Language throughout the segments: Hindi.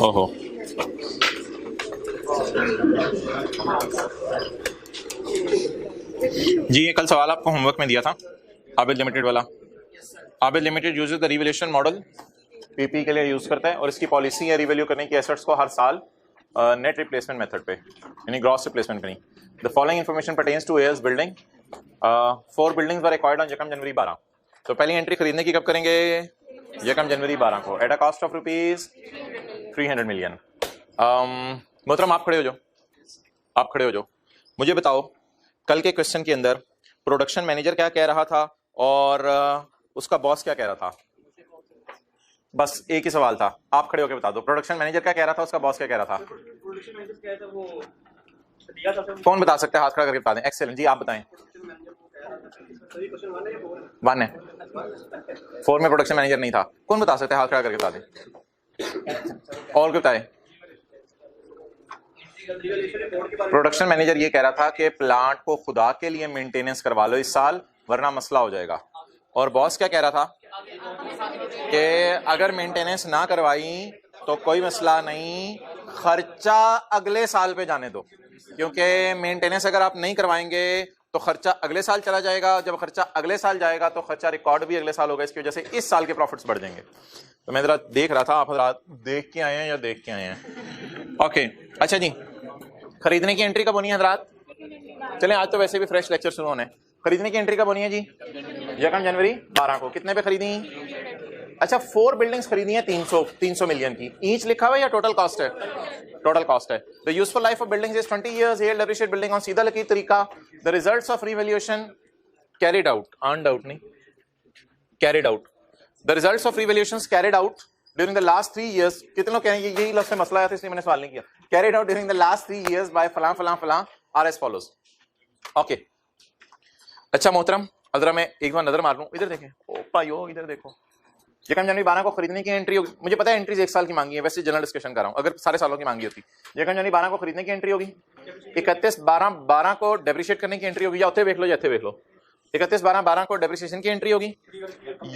ओहो, जी ये कल सवाल आपको होमवर्क में दिया था, आबिद लिमिटेड वाला। Abid limited uses the revaluation model, PP के लिए यूज करता है, और इसकी पॉलिसी है रिवैल्यू करने की एसेट्स को हर साल नेट रिप्लेसमेंट मेथड पे, यानी ग्रॉस रिप्लेसमेंट पे नहीं। The following information pertains to Ayers building. 4 buildings were acquired on यकम जनवरी 12। तो पहली एंट्री खरीदने की कब करेंगे? यकम जनवरी 12 को, at a cost of rupees 300 million. मोहतरम आप खड़े हो जाओ, आप खड़े हो जाओ। मुझे बताओ कल के क्वेश्चन के अंदर प्रोडक्शन मैनेजर क्या कह रहा था और उसका बॉस क्या कह रहा था? बस एक ही सवाल था, आप खड़े होकर बता दो। प्रोडक्शन मैनेजर क्या कह रहा था, उसका बॉस क्या कह रहा था? कौन बता सकता है? हाथ खड़ा करके बता दें। एक्सेलेंट जी, आप बताएं। 1 है, 4 में प्रोडक्शन मैनेजर नहीं था। कौन बता सकता है? हाथ खड़ा करके बता दें। और क्या बताए? प्रोडक्शन मैनेजर ये कह रहा था कि प्लांट को खुदा के लिए मेंटेनेंस करवा लो इस साल, वरना मसला हो जाएगा। और बॉस क्या कह रहा था कि अगर मेंटेनेंस ना करवाई तो कोई मसला नहीं, खर्चा अगले साल पे जाने दो, क्योंकि मेंटेनेंस अगर आप नहीं करवाएंगे तो खर्चा अगले साल चला जाएगा। जब खर्चा अगले साल जाएगा तो खर्चा रिकॉर्ड भी अगले साल होगा, इसकी वजह से इस साल के प्रॉफिट्स बढ़ जाएंगे। तो मैं जरा देख रहा था, आप हजरात देख के आए हैं या देख के आए हैं? ओके, अच्छा जी, खरीदने की एंट्री कब होनी है हजरात? चलें, आज तो वैसे भी फ्रेश लेक्चर शुरू होने। खरीदने की एंट्री कब होनी है जी? यकम जनवरी 12 को। कितने पे खरीदी? अच्छा, 4 बिल्डिंग्स खरीदी हैं 300 मिलियन की। ईच लिखा हुआ है या टोटल कॉस्ट है? टोटल कॉस्ट है। The useful life of buildings is 20 years। ये डेप्रिशिएट बिल्डिंग ऑन सीधा लकीर तरीका। The results of revaluation carried out, earned out नहीं, carried out. The results of revaluations carried out during the last 3 years। कितने लोग कहेंगे यही लफ्ज़ से मसला है तो इसलिए मैंने सवाल नहीं किया। Carried out during the last 3 years by फलां फलां फलां आर एस फॉलोज। ओके, अच्छा मोहतरम, अदरा मैं एक बार नजर मार लूं, इधर देखें। ओ भाइयों इधर देखो, यकम जनवरी 12 को खरीदने की एंट्री होगी। मुझे पता है एंट्रीज 1 साल की मांगी है, वैसे जनरल डिस्कशन कर रहा हूं। अगर सारे सालों की मांगी होती, यकम जनवरी 12 को खरीदने की एंट्री होगी। 31/12/12 को डेप्रिशिएट करने की एंट्री होगी, या उथे देख लो या इथे देख लो। 31/12/12 को डेप्रिसिएशन की एंट्री होगी।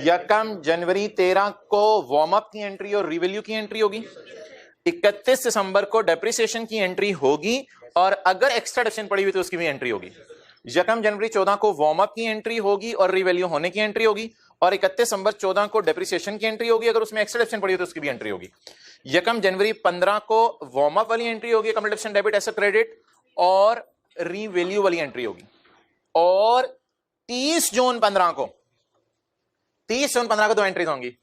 यकम जनवरी 13 को वार्म अप की एंट्री और रिवैल्यू की एंट्री होगी। 31 दिसंबर को डेप्रिसिएशन की एंट्री होगी, और अगर एक्स्ट्रा डिडक्शन पड़ी हुई तो उसकी भी एंट्री होगी। यकम जनवरी 14 को वार्म अप की एंट्री होगी और रिवैल्यू होने की एंट्री होगी, और 31 दिसंबर 14 को डेप्रिसिएशन की एंट्री होगी, अगर उसमें एक्स्ट्रा डिडक्शन पड़ी हुई तो उसकी भी एंट्री होगी। यकम जनवरी 15 को वार्म अप वाली एंट्री होगी, कंपल्सन डेबिट एसेट क्रेडिट, और रिवैल्यू वाली एंट्री होगी। और 30 जून 15 को 2 एंट्रीज होंगी।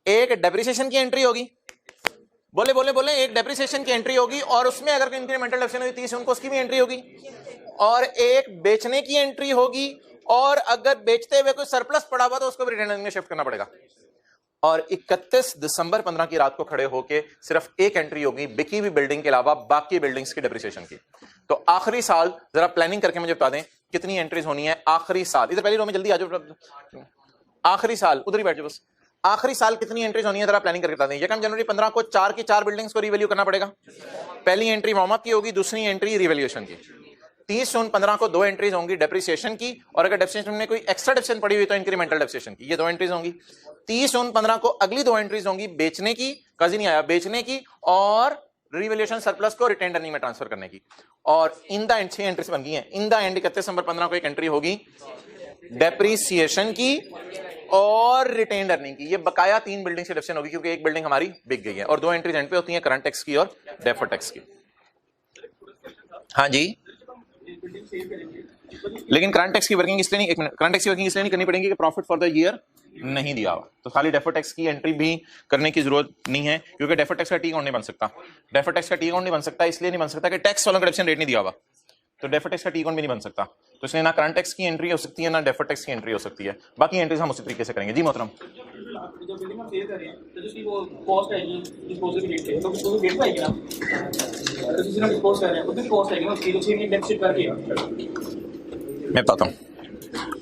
एक डेप्रिसिएशन की एंट्री होगी, बोले बोले बोले, एक डेप्रिसिएशन की एंट्री होगी, और उसमें अगर कोई इंक्रीमेंटल डिडक्शन हुई 30 जून को उसकी भी एंट्री होगी। और एक बेचने की एंट्री होगी, और अगर बेचते हुए कोई सरप्लस पड़ा हुआ तो उसको भी रिटर्न में शिफ्ट करना पड़ेगा। और 31 दिसंबर 15 की रात को खड़े होके सिर्फ एक एंट्री होगी बिकी हुई बिल्डिंग के अलावा बाकी बिल्डिंग्स की डेप्रिसिएशन की। तो आखिरी साल जरा प्लानिंग करके मुझे बता दें कितनी एंट्रीज होनी है आखिरी साल। इधर पहली रो में जल्दी आ जाओ। आखिरी साल उधर ही बैठ जाओ बस। आखिरी साल कितनी एंट्रीज होनी है जरा प्लानिंग करके बता दें। यकम जनवरी 15 को 4 की 4 बिल्डिंग्स को रिवैल्यू करना पड़ेगा। पहली एंट्री वार्म अप की होगी, दूसरी एंट्री रिवैल्यूएशन की। 30 जून 15 को 2 एंट्रीज होंगी डेप्रिसिएशन की, और अगर डेप्रिसिएशन में कोई एक्स्ट्रा डिडक्शन पड़ी हुई तो इंक्रीमेंटल डेप्रिसिएशन की। ये 2 एंट्रीज होंगी। 30 जून 15 को अगली 2 एंट्रीज होंगी बेचने की, काजी नहीं आया, बेचने की, और रिवैल्यूएशन सरप्लस को रिटेन्ड अर्निंग में ट्रांसफर करने की। और इन द एंड 6 एंट्रीज बन गई हैं। इन द एंड 31 दिसंबर 15 को एक एंट्री होगी डेप्रिसिएशन की और रिटेन्ड अर्निंग की। ये बकाया 3 बिल्डिंग से डिडक्शन होगी, क्योंकि एक बिल्डिंग हमारी बिक गई है। और 2 एंट्रीज एंड पे होती हैं करंट टैक्स की और डेफर्ड टैक्स की। हाँ जी, लेकिन करंट टैक्स की वर्किंग इसलिए नहीं, एक मिनट, करंट टैक्स की वर्किंग इसलिए नहीं करनी पड़ेगी कि प्रॉफिट फॉर द ईयर नहीं दिया हुआ, तो खाली डेफर्ड टैक्स की एंट्री भी करने की जरूरत नहीं है, क्योंकि डेफर्ड टैक्स का टी अकाउंट नहीं बन सकता। डेफर्ड टैक्स का टी अकाउंट नहीं बन सकता, इसलिए नहीं बन सकता कि टैक्स वालों का डिडक्शन रेट नहीं दिया हुआ, तो डेफर्ड टैक्स का टी अकाउंट भी नहीं बन सकता। तो इसलिए ना करंट टैक्स की एंट्री हो सकती है ना डेफर्ड टैक्स की एंट्री हो सकती है। बाकी एंट्रीज हम उसी तरीके से करेंगे। जी मोहतरम, जो बिल्डिंग हम सेल कर रहे हैं तो जिसकी वो कॉस्ट आएगी डिस्पोजल रेट पे, तो उसको रेट आएगी ना, तो जिससे हम डिस्पोज कर रहे हैं उसकी कॉस्ट आएगी ना, उसकी जो 6 महीने डेप्सिट करके। मैं बताता हूँ,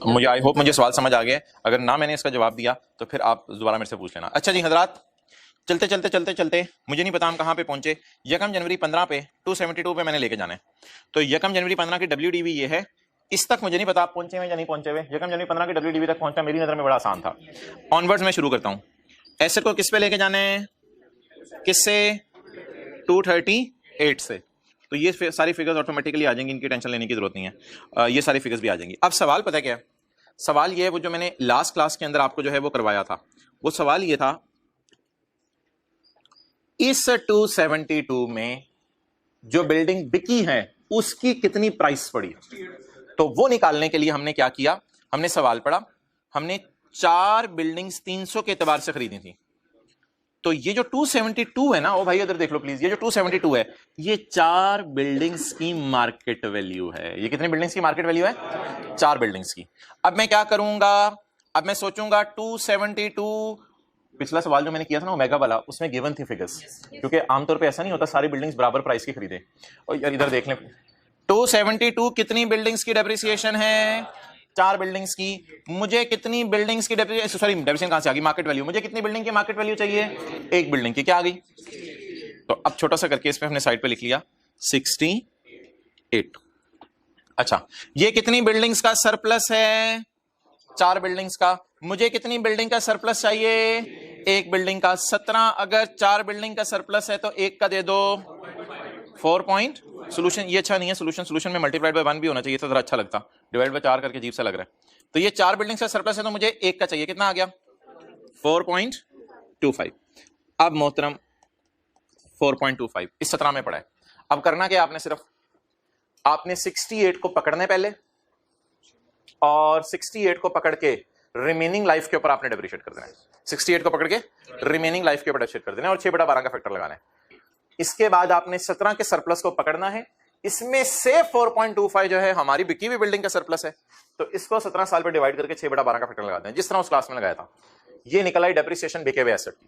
मुझे आई होप मुझे सवाल समझ आ गया। अगर ना मैंने इसका जवाब दिया तो फिर आप दोबारा मेरे से पूछ लेना। अच्छा जी हजरात, चलते चलते चलते चलते मुझे नहीं पता हम कहाँ पे पहुंचे। यकम जनवरी 15 पे 272 पे मैंने लेके जाना है। तो यकम जनवरी 15 की WDV ये है। इस तक मुझे नहीं पता आप पहुंचे हुए या नहीं पहुंचे हुए। यकम जनवरी 15 की WDV तक पहुंचना मेरी नजर में बड़ा आसान था। ऑनवर्ड्स मैं शुरू करता हूँ। एसेट को किस पे लेके जाना है, किससे, 238 से। तो ये सारी फिगर्स ऑटोमेटिकली आ जाएंगी, इनकी टेंशन लेने की जरूरत नहीं है, ये सारी फिगर्स भी आ जाएंगी। अब सवाल पता क्या है, सवाल ये है वो जो मैंने लास्ट क्लास के अंदर आपको जो है वो करवाया था, वो सवाल ये था इस 272 में जो बिल्डिंग बिकी है उसकी कितनी प्राइस पड़ी। तो वो निकालने के लिए हमने क्या किया, हमने सवाल पढ़ा, हमने 4 बिल्डिंग्स 300 के एतबार से खरीदी थी। तो ये जो 272 है ना, ओ भाई इधर देख लो प्लीज, ये जो 272 है ये 4 बिल्डिंग्स की मार्केट वैल्यू है। ये कितनी बिल्डिंग्स की मार्केट वैल्यू है, 4 बिल्डिंग्स की। अब मैं क्या करूंगा, अब मैं सोचूंगा 272, पिछला सवाल जो मैंने किया था ना ओमेगा वाला, उसमें गिवन थी फिगर्स, क्योंकि आमतौर पे ऐसा नहीं होता सारी बिल्डिंग्स बराबर प्राइस की खरीदे। और यार इधर देख लें, 272 कितनी बिल्डिंग्स की डेप्रिसिएशन है, 4 बिल्डिंग्स की। मुझे कितनी बिल्डिंग्स की डेप्रिसिएशन कहां से आ गई, मार्केट वैल्यू। मुझे कितनी बिल्डिंग की मार्केट वैल्यू चाहिए, 1 बिल्डिंग की, क्या आ गई। तो अब छोटा सा करके इसमें हमने साइड पे लिख लिया 68। अच्छा, ये कितनी बिल्डिंग्स का सरप्लस है, 4 बिल्डिंग्स का। मुझे कितनी बिल्डिंग का सरप्लस चाहिए, 1 बिल्डिंग का। 17 अगर 4 बिल्डिंग का सरप्लस है तो 1 का दे दो 4 पॉइंट। सोल्यूशन ये अच्छा नहीं है, सोल्यूशन में मल्टीप्लाइड बाय 1 भी होना चाहिए तो जरा अच्छा लगता, डिवाइड बाय 4 करके अजीब सा लग रहा है। तो ये 4 बिल्डिंग का सरप्लस है तो मुझे 1 का चाहिए, कितना आ गया 4.25। अब मोहतरम 4.25 इस 17 में पड़ा है। अब करना क्या, आपने सिर्फ आपने 68 को पकड़ने पहले, और 68 को पकड़ के रिमेनिंग लाइफ के ऊपर आपने डेप्रिशिएट कर देना है। 68 को पकड़ के रिमेनिंग लाइफ के ऊपर डेप्रिशिएट कर देना है और 6/12 का फैक्टर लगाना है। इसके बाद आपने 17 के सरप्लस को पकड़ना है, इसमें से 4.25 जो है हमारी बिकी हुई बिल्डिंग का सरप्लस है, तो इसको 17 साल पे डिवाइड करके 6/12 का फैक्टर लगाते हैं, जिस तरह उस क्लास में लगाया था। ये निकला है डेप्रिसिएशन बिके हुए एसेट की।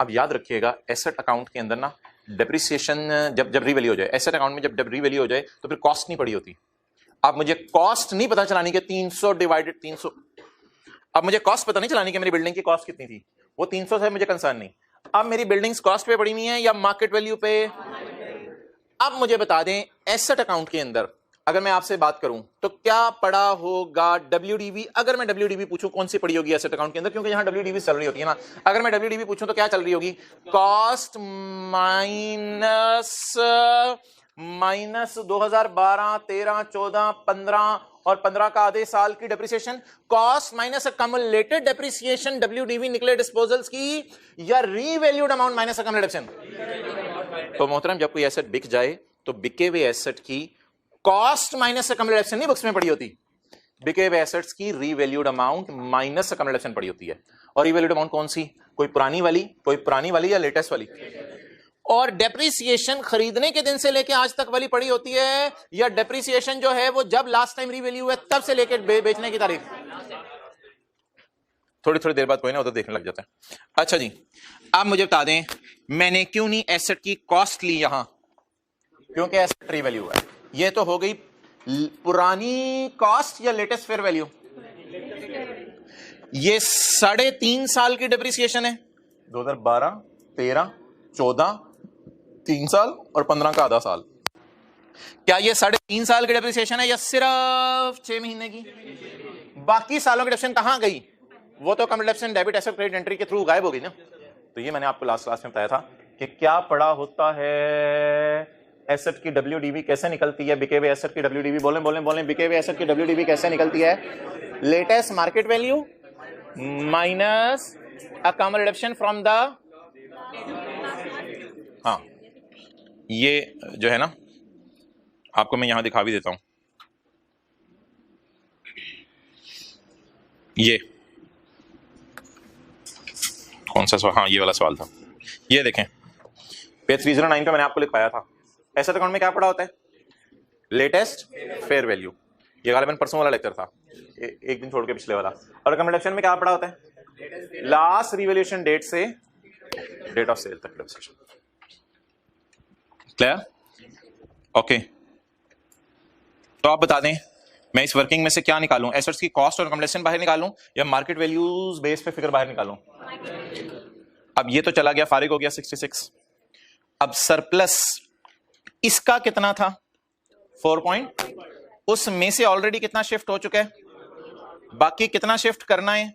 अब याद रखिएगा एसेट अकाउंट के अंदर ना डेप्रिसिएशन जब रीवैल्यू हो जाए, एसेट अकाउंट में जब रीवैल्यू हो जाए तो फिर कॉस्ट नहीं पड़ी होती। अब मुझे कॉस्ट नहीं पता चलानी कि 300 डिवाइडेड 300, अब मुझे कॉस्ट पता नहीं चलानी कि मेरी बिल्डिंग की कॉस्ट कितनी थी, वो 300 से मुझे कंसर्न नहीं। अब मेरी बिल्डिंग्स कॉस्ट पे पड़ी हुई हैं या मार्केट वैल्यू पे। अब मुझे बता दें एसेट अकाउंट के अंदर अगर मैं आपसे बात करूं तो क्या पड़ा होगा WDV। अगर मैं WDV पूछूं कौन सी पड़ी होगी एसेट अकाउंट के अंदर, क्योंकि यहां WDV चल रही होती है ना। अगर मैं WDV पूछूं तो क्या चल रही होगी, कॉस्ट माइनस 2012, 13, 14, 15 और 15 का आधे साल की depreciation, cost minus accumulated depreciation WDV निकले डिस्पोजल्स की, या रीवैल्यूड अमाउंट माइनस अकम्युलेशन। तो मोहतरम जब कोई एसेट बिक जाए तो बिके हुए एसेट की कॉस्ट माइनस अकम्युलेशन नहीं बुक्स में पड़ी होती, बिके हुए एसेट्स की रीवैल्यूड अमाउंट माइनस अकम्युलेशन पड़ी होती है। और रीवैल्यूड अमाउंट कौन सी, कोई पुरानी वाली या लेटेस्ट वाली। और डेप्रिसिएशन खरीदने के दिन से लेके आज तक वाली पड़ी होती है, या डेप्रिसिएशन जो है वो जब लास्ट टाइम रीवैल्यू है तब से लेके बेचने की तारीख। थोड़ी थोड़ी देर बाद कोई ना उधर देखने लग जाता है। अच्छा जी, अब मुझे बता दें मैंने क्यों नहीं एसेट की कॉस्ट ली यहां, क्योंकि एसेट रीवैल्यू है। ये तो हो गई पुरानी कॉस्ट या लेटेस्ट फेयर वैल्यू। ये 3.5 साल की डेप्रिसिएशन है, 2012, 13, 14, 3 साल और 15 का आधा साल। क्या ये 3.5 साल की डेप्रिसिएशन है या सिर्फ 6 महीने की। बाकी सालों की डेप्रिसिएशन कहां गई, वो तो कम्युलेशन डेबिट एसेट क्रेडिट एंट्री के थ्रू गायब हो गई ना। तो ये मैंने आपको लास्ट क्लास में बताया था कि क्या पड़ा होता है, एसेट की WDV कैसे निकलती है, बिके हुए एसेट की WDV, बोलें बिके हुए एसेट की WDV कैसे निकलती है, latest market value minus accumulation from the, हाँ ये जो है ना आपको मैं यहां दिखा भी देता हूं, ये कौन सा सवाल, हाँ ये वाला सवाल था। ये देखें पेज 309 पे मैंने आपको लिखवाया था एसेट अकाउंट में क्या पड़ा होता है, लेटेस्ट फेयर वैल्यू। ये गालिबन परसों वाला लेक्चर था, एक दिन छोड़ के पिछले वाला। और अकम्युलेशन में क्या पड़ा होता है, लास्ट रिवैल्यूएशन डेट से डेट ऑफ सेल तक डेप्रिसिएशन। Clear, okay. तो आप बता दें मैं इस वर्किंग में से क्या निकालूं, एसेट्स की कॉस्ट और अकम्युलेशन बाहर निकालूं या मार्केट वैल्यूज बेस पे फिगर बाहर निकालूं। अब ये तो चला गया, फारिग हो गया 66। अब सरप्लस इसका कितना था 4 पॉइंट, उसमें से ऑलरेडी कितना शिफ्ट हो चुका है, बाकी कितना शिफ्ट करना है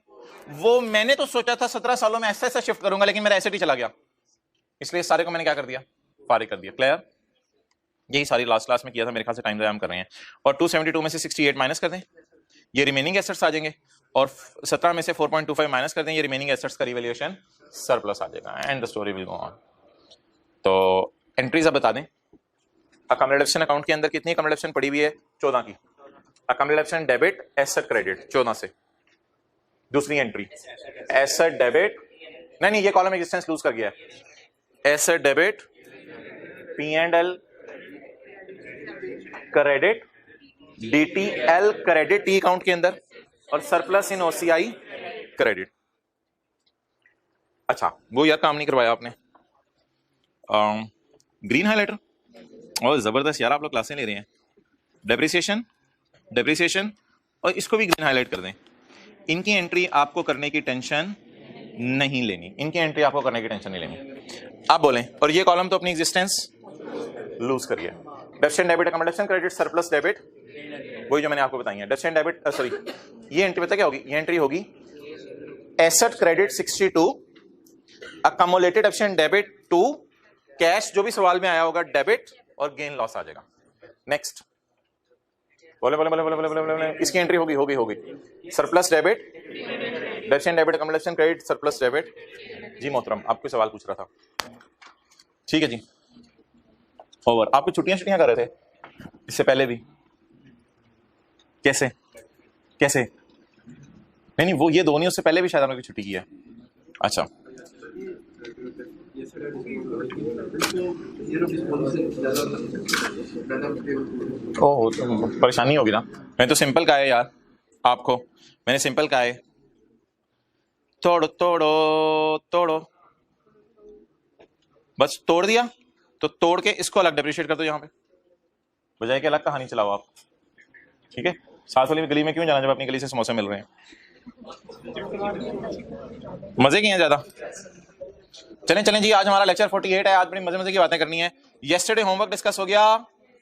वो मैंने तो सोचा था 17 सालों में ऐसा ऐसा शिफ्ट करूंगा, लेकिन मेरा एसेट ही चला गया, इसलिए सारे को मैंने क्या कर दिया, फारिग कर दिया। क्लियर? यही सारी लास्ट क्लास में किया था, मेरे ख्याल से टाइम हम कर रहे हैं। और 272 में से 68 माइनस कर दें, ये रिमेनिंग एसेट्स आ जाएंगे, और 17 में से 4.25 माइनस कर दें, ये रिमेनिंग एसेट्स का रिवैल्यूएशन सरप्लस आ जाएगा, and the story will go on. तो एंट्रीज अब बता दें। अकम्युलेशन अकाउंट के अंदर कितनी अकम्युलेशन पड़ी हुई है? 14 की। अकम्युलेशन डेबिट एसेट क्रेडिट 14 से। दूसरी एंट्री एसेट डेबिट, नहीं ये कॉलम एग्जिस्टेंस लूज कर गया है। Asset debit P&L credit, DTL credit T account के अंदर, और सरप्लस इन OCI क्रेडिट। अच्छा वो यार काम नहीं करवाया आपने, ग्रीन हाइलाइटर। और जबरदस्त यार, आप लोग क्लासें ले रहे हैं। डेप्रिसिएशन और इसको भी ग्रीन हाईलाइट कर दें। इनकी एंट्री आपको करने की टेंशन नहीं लेनी, इनकी एंट्री आपको करने की टेंशन नहीं लेनी। आप बोलें, और ये कॉलम तो अपनी एग्जिस्टेंस लूज करिए। Debit debit accommodation credit surplus debit, वही जो मैंने आपको बताई है। डेबिट डेबिट सॉरी, ये एंट्री पता क्या होगी? ये एंट्री होगी asset credit 62, accumulated debit debit 2, cash जो भी सवाल में आया होगा डेबिट, और गेन लॉस आ जाएगा। नेक्स्ट बोले बोले बोले बोले बोले बोले बोले, इसकी एंट्री होगी surplus debit, debit debit accumulation credit surplus debit. जी मोहतरम, आपको सवाल पूछ रहा था, ठीक है जी। ओवर। आप छुट्टियां कर रहे थे इससे पहले भी? कैसे कैसे? नहीं वो ये दोनों, उससे पहले भी शायद आपने छुट्टी की है। अच्छा ओह तो परेशानी होगी ना। मैंने तो सिंपल कहा है यार आपको, मैंने सिंपल कहा है तोड़ो तोड़ो तोड़ो, बस तोड़ दिया तो तोड़ के इसको अलग डेप्रिशिएट कर दो यहाँ पे, बजाय के अलग कहानी चलाओ आप। ठीक है, साथ वाली गली में क्यों जाना जब अपनी गली से समोसे मिल रहे हैं। मजे की हैं ज्यादा। चलें चलें जी, आज हमारा लेक्चर 48 है। आज बड़ी मजे मजे की बातें करनी है। येस्टरडे होमवर्क डिस्कस हो गया।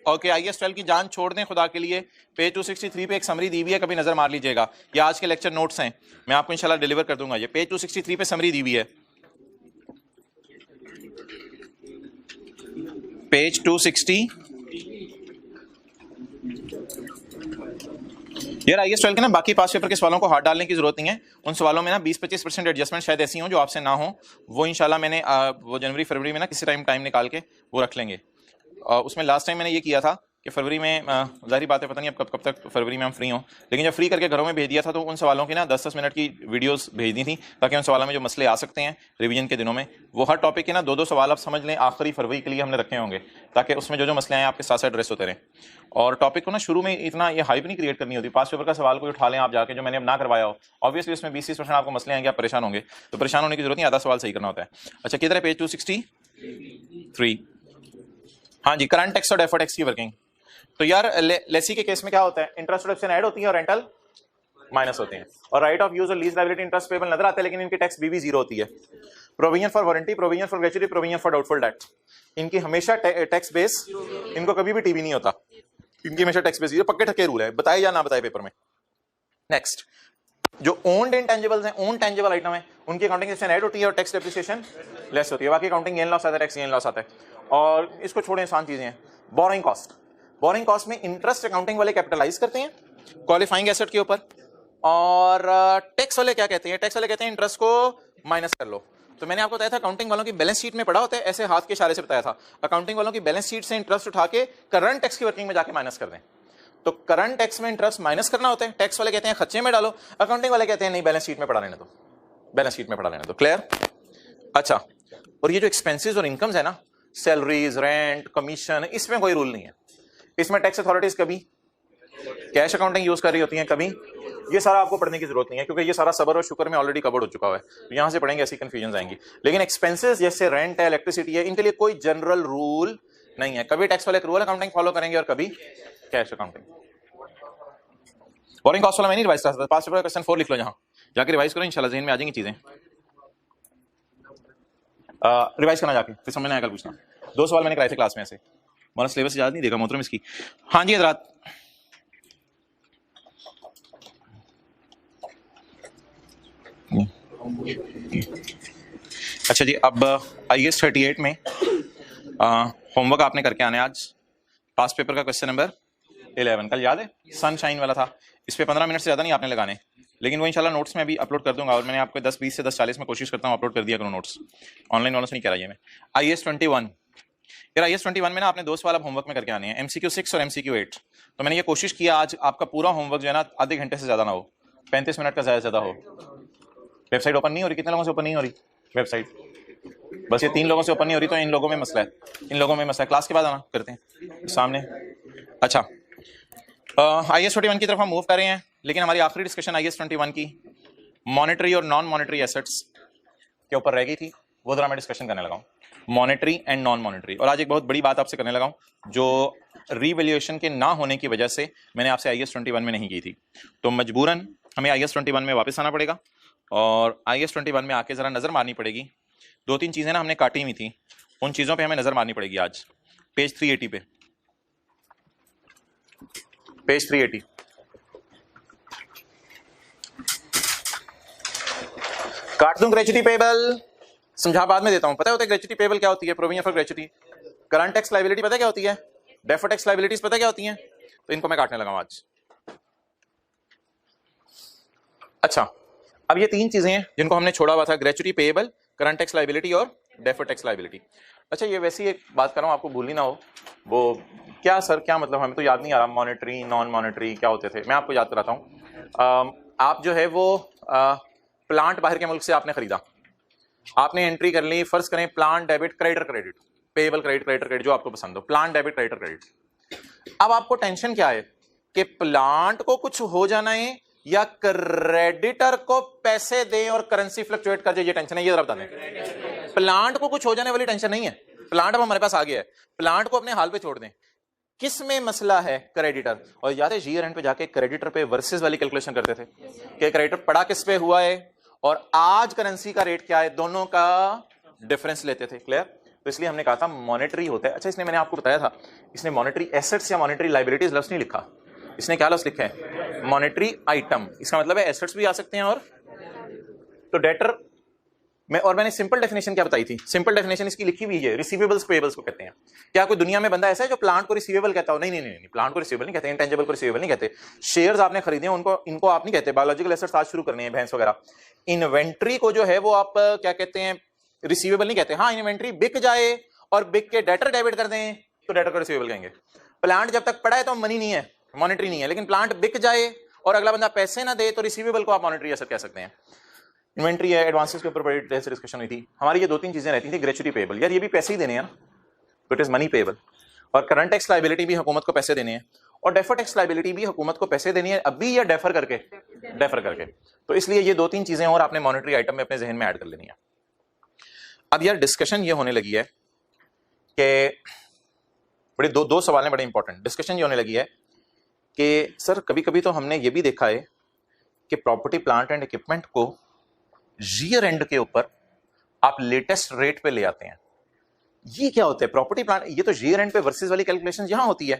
ओके, IAS 12 की जान छोड़ दें खुदा के लिए। पेज 263 पे एक समरी दी हुई है, कभी नजर मार लीजिएगा। ये आज के लेक्चर नोट्स हैं, मैं आपको इंशाल्लाह डिलीवर कर दूंगा। ये पेज 263 पे समरी दी हुई है, पेज 260। यार IAS 12 के ना बाकी पास पेपर के सवालों को हाथ डालने की जरूरत नहीं है। उन सवालों में ना 20-25% एडजस्टमेंट शायद ऐसी हो जो आपसे ना हो, वो इंशाल्लाह मैंने वो जनवरी फरवरी में ना किसी टाइम निकाल के वो रख लेंगे। उसमें लास्ट टाइम मैंने ये किया था कि फरवरी में, जाहिर बात है पता नहीं अब कब तक फरवरी में हम फ्री हों, लेकिन जब फ्री करके घरों में भेज दिया था तो उन सवालों की ना 10-10 मिनट की वीडियोस भेज दी थी, ताकि उन सवालों में जो मसले आ सकते हैं रिवीजन के दिनों में, वो हर टॉपिक के ना 2-2 सवाल आप समझ लें आखिरी फरवरी के लिए हमने रखे होंगे, ताकि उसमें जो मसले आए आपके साथ साथ एड्रेस होते रहें। और टॉपिक को ना शुरू में इतना ये हाइप नहीं क्रिएट करनी होती। पास पेपर का सवाल कोई उठा लें आप जाके, जो मैंने अब ना करवाया हो, ऑब्वियसली उसमें 20-30% आपको मसले आएंगे, आप परेशान होंगे। तो परेशान होने की जरूरत नहीं, आधा सवाल सही करना होता है। अच्छा किधर है? पेज 263। हाँ जी, करंट टैक्स और डेफर्ड टैक्स की वर्किंग। तो यार लेसी के केस में क्या होता है? इंटरेस्ट डिडक्शन ऐड होती है और रेंटल माइनस होते हैं, और राइट ऑफ यूज और लीज लायबिलिटी इंटरेस्ट पेबल नजर आते हैं, लेकिन इनकी टैक्स भी 0 होती है। Provision for warranty, provision for gratuity, provision for doubtful debt, इनकी हमेशा टैक्स बेस, इनको कभी भी टीबी नहीं होता, इनकी हमेशा टैक्स बेस। ये पक्के ठक्के रूल है, बताए या ना बताए पेपर में। नेक्स्ट, जो ओन्ड इंटेंजिबल्स हैं, ओन टेंजिबल आइटम है, उनकी अकाउंटिंग सेक्शन ऐड होती है और टैक्स डेप्रिसिएशन लेस होती है। बाकी अकाउंटिंग गेन लॉस आता है, टैक्स गेन लॉस आता है। और इसको छोड़ें, आसान चीजें हैं। बोरोइंग कॉस्ट, बोरोइंग कॉस्ट में इंटरेस्ट अकाउंटिंग वाले कैपिटलाइज करते हैं क्वालिफाइंग एसेट के ऊपर, और टैक्स वाले क्या कहते हैं? टैक्स वाले कहते हैं इंटरेस्ट को माइनस कर लो। तो मैंने आपको बताया था अकाउंटिंग वालों की बैलेंस शीट में पड़ा होता है, ऐसे हाथ के इशारे से बताया था, अकाउंटिंग वालों की बैलेंस शीट से इंटरेस्ट उठा के करंट टैक्स की वर्किंग में जाके माइनस कर दें। तो करंट टैक्स में इंटरेस्ट माइनस करना होता है, टैक्स वाले कहते हैं खर्चे में डालो, अकाउंटिंग वाले कहते हैं नहीं बैलेंस शीट में पड़ा लेने दो, बैलेंस शीट में पड़ा लेने दो। क्लियर? अच्छा, और ये जो एक्सपेंसेस और इनकम्स है ना, सैलरीज, रेंट, कमीशन, इसमें कोई रूल नहीं है। इसमें टैक्स अथॉरिटीज कभी कैश अकाउंटिंग यूज कर रही होती हैं, कभी ये सारा आपको पढ़ने की जरूरत नहीं है, क्योंकि ये सारा सबर और शुक्र में ऑलरेडी कवर्ड हो चुका है। तो यहां से पढ़ेंगे ऐसी कंफ्यूजन आएंगी। लेकिन एक्सपेंसेस जैसे रेंट है, इलेक्ट्रिसिटी है, इनके लिए कोई जनरल रूल नहीं है। कभी टैक्स वाले एक्रूअल अकाउंटिंग फॉलो करेंगे और कभी कैश अकाउंटिंग। बोरिंग कॉस्ट वाला मैं नहीं रिवाइज कर सकता, पास पेपर क्वेश्चन 4 लिख लो, जहां जाके रिवाइज करो, इंशाल्लाह ज़हन में आ जाएंगी चीजें। रिवाइज करना जाके, फिर समझ में आएगा, कल पूछना। 2 सवाल मैंने कराए थे क्लास में ऐसे, हमारा सिलेबस याद नहीं देखा मोहतरम इसकी। हाँ जी हजरात, अच्छा जी, अब IAS 38 में होमवर्क आपने करके आने आज पास पेपर का क्वेश्चन नंबर 11। कल याद है सनशाइन वाला था, इस पे 15 मिनट से ज़्यादा नहीं आपने लगाने, लेकिन वो इंशाल्लाह नोट्स में अभी अपलोड कर दूंगा। और मैंने आपको 10:20 से 10:40 में कोशिश करता हूँ अपलोड कर दिया करूँ नोट्स, ऑनलाइन वालों से नहीं कह रहा ये मैं। IAS 21, फिर IAS 21 में ना आपने 2 सवाल अब होमवर्क में करके आने हैं, MCQ 6 और MCQ 8। तो मैंने ये कोशिश किया आज आपका पूरा होमवर्क जो है ना आधे घंटे से ज़्यादा ना हो, 35 मिनट का ज़्यादा हो। वेबसाइट ओपन नहीं हो रही, कितने लोगों से ओपन नहीं हो रही वेबसाइट? बस ये 3 लोगों से ओपन नहीं हो रही, तो इन लोगों में मसला है, इन लोगों में मसला है। क्लास के बाद आना करते हैं सामने। अच्छा, IAS 21 की तरफ हम मूव कर रहे हैं, लेकिन हमारी आखिरी डिस्कशन IAS 21 की मॉनेटरी और नॉन मॉनेटरी एसेट्स के ऊपर रह गई थी, वो जरा मैं डिस्कशन करने लगा हूँ, मॉनेटरी एंड नॉन मॉनेटरी। और आज एक बहुत बड़ी बात आपसे करने लगा हूँ जो रीवैल्यूएशन के ना होने की वजह से मैंने आपसे IAS 21 में नहीं की थी, तो मजबूरन हमें IAS 21 में वापस आना पड़ेगा और IAS 21 में आके जरा नजर मारनी पड़ेगी। 2-3 चीजें ना हमने काटी हुई थी, उन चीजों पे हमें नजर मारनी पड़ेगी आज। पेज 380 पे, पेज 380 काट दूं ग्रेच्युटी पेबल, समझा बाद में देता हूं। पता होता है ग्रेच्युटी पेबल क्या होती है? Provision for gratuity. Current tax liability पता क्या होती है? डेफर्ड टैक्स लायबिलिटीज पता क्या होती हैं? तो इनको मैं काटने लगा हूं आज। अच्छा, अब ये 3 चीजें हैं जिनको हमने छोड़ा हुआ था, gratuity payable, current tax liability और डेफर्ड टैक्स लायबिलिटी। अच्छा, ये वैसी एक बात कर रहा हूं, आपको भूलनी ना हो, वो क्या सर क्या मतलब, हमें तो याद नहीं आ रहा मॉनेटरी नॉन मॉनेटरी क्या होते थे। मैं आपको याद कराता हूं। आप जो है वो प्लांट बाहर के मुल्क से आपने खरीदा, आपने एंट्री कर ली, फर्ज करें plant debit creditor credit, payable credit creditor credit जो आपको पसंद हो, प्लांट डेबिट क्रेडिटर क्रेडिट। अब आपको टेंशन क्या है कि प्लांट को कुछ हो जाना है या क्रेडिटर को पैसे दें और करेंसी फ्लक्चुएट कर जाए, ये टेंशन है? ये जरा बता दें। प्लांट को कुछ हो जाने वाली टेंशन नहीं है, प्लांट अब हमारे पास आ गया है, प्लांट को अपने हाल पे छोड़ दें। किस में मसला है? क्रेडिटर। और याद है ईयर एंड पे जाके क्रेडिटर पे वर्सेस वाली कैलकुलेशन करते थे कि क्रेडिटर पड़ा किस पे हुआ है और आज करेंसी का रेट क्या है, दोनों का डिफरेंस लेते थे। क्लियर? तो इसलिए हमने कहा था मॉनेटरी होता है। अच्छा, इसने मैंने आपको बताया था, इसने मॉनेटरी एसेट्स या मॉनेटरी लायबिलिटीज लफ्ज नहीं लिखा, इसने क्या लफ्ज लिखा है? Monetary item. इसका मतलब है एसेट्स भी आ सकते हैं और तो डेटर में। और मैंने सिंपल डेफिनेशन क्या बताई थी? सिंपल डेफिनेशन इसकी लिखी हुई है, रिसीवेबल्स पेबल्स को कहते हैं। क्या कोई दुनिया में बंदा ऐसा है जो प्लांट को रिसीवेबल कहता हो? नहीं नहीं नहीं, प्लांट को रिसीवेबल नहीं कहते, इंटेंजिबल को रिसीवेबल नहीं कहते। शेयर्स आपने खरीदे हैं उनको, इनको आप नहीं कहते। बायोलॉजिकल एसेट्स आज शुरू करने हैं, भैंस वगैरह। इन्वेंट्री को जो है वो आप क्या कहते हैं? रिसीवेबल नहीं कहते। हाँ, इन्वेंट्री बिक जाए और बिक के डेटर डेबिट कर दें तो डेटर को रिसीवेबल कहेंगे। प्लांट जब तक पड़ा है तो मनी नहीं है, मॉनेटरी नहीं है, लेकिन प्लांट बिक जाए और अगला बंदा पैसे ना दे तो रिसीवेबल को आप मॉनेटरी एसेट कह सकते हैं। इन्वेंट्री है, एडवांसेस के ऊपर बड़ी देर से डिस्कशन हुई थी हमारी। ये 2-3 चीजें रहती थी। ग्रेच्युटी पेबल, यार ये भी पैसे ही देने हैं, तो इट इज मनी पेबल। और करंट टैक्स लायबिलिटी भी हुकूमत को पैसे देने हैं, और डेफर टैक्स लायबिलिटी भी हुकूमत को पैसे देनी है, अभी या डेफर करके, डेफर करके। तो इसलिए ये 2-3 चीजें और आपने मॉनेटरी आइटम में अपने जहन में ऐड कर लेनी है। अब यार डिस्कशन ये होने लगी है कि बड़े दो सवाल हैं बड़े इंपॉर्टेंट। डिस्कशन ये होने लगी है कि सर कभी कभी तो हमने ये भी देखा है कि प्रॉपर्टी प्लांट एंड इक्विपमेंट को ईयर एंड के ऊपर आप लेटेस्ट रेट पे ले आते हैं। ये क्या होता है? प्रॉपर्टी प्लांट, ये तो ईयर एंड पे वर्सेस वाली कैलकुलेशन यहां होती है,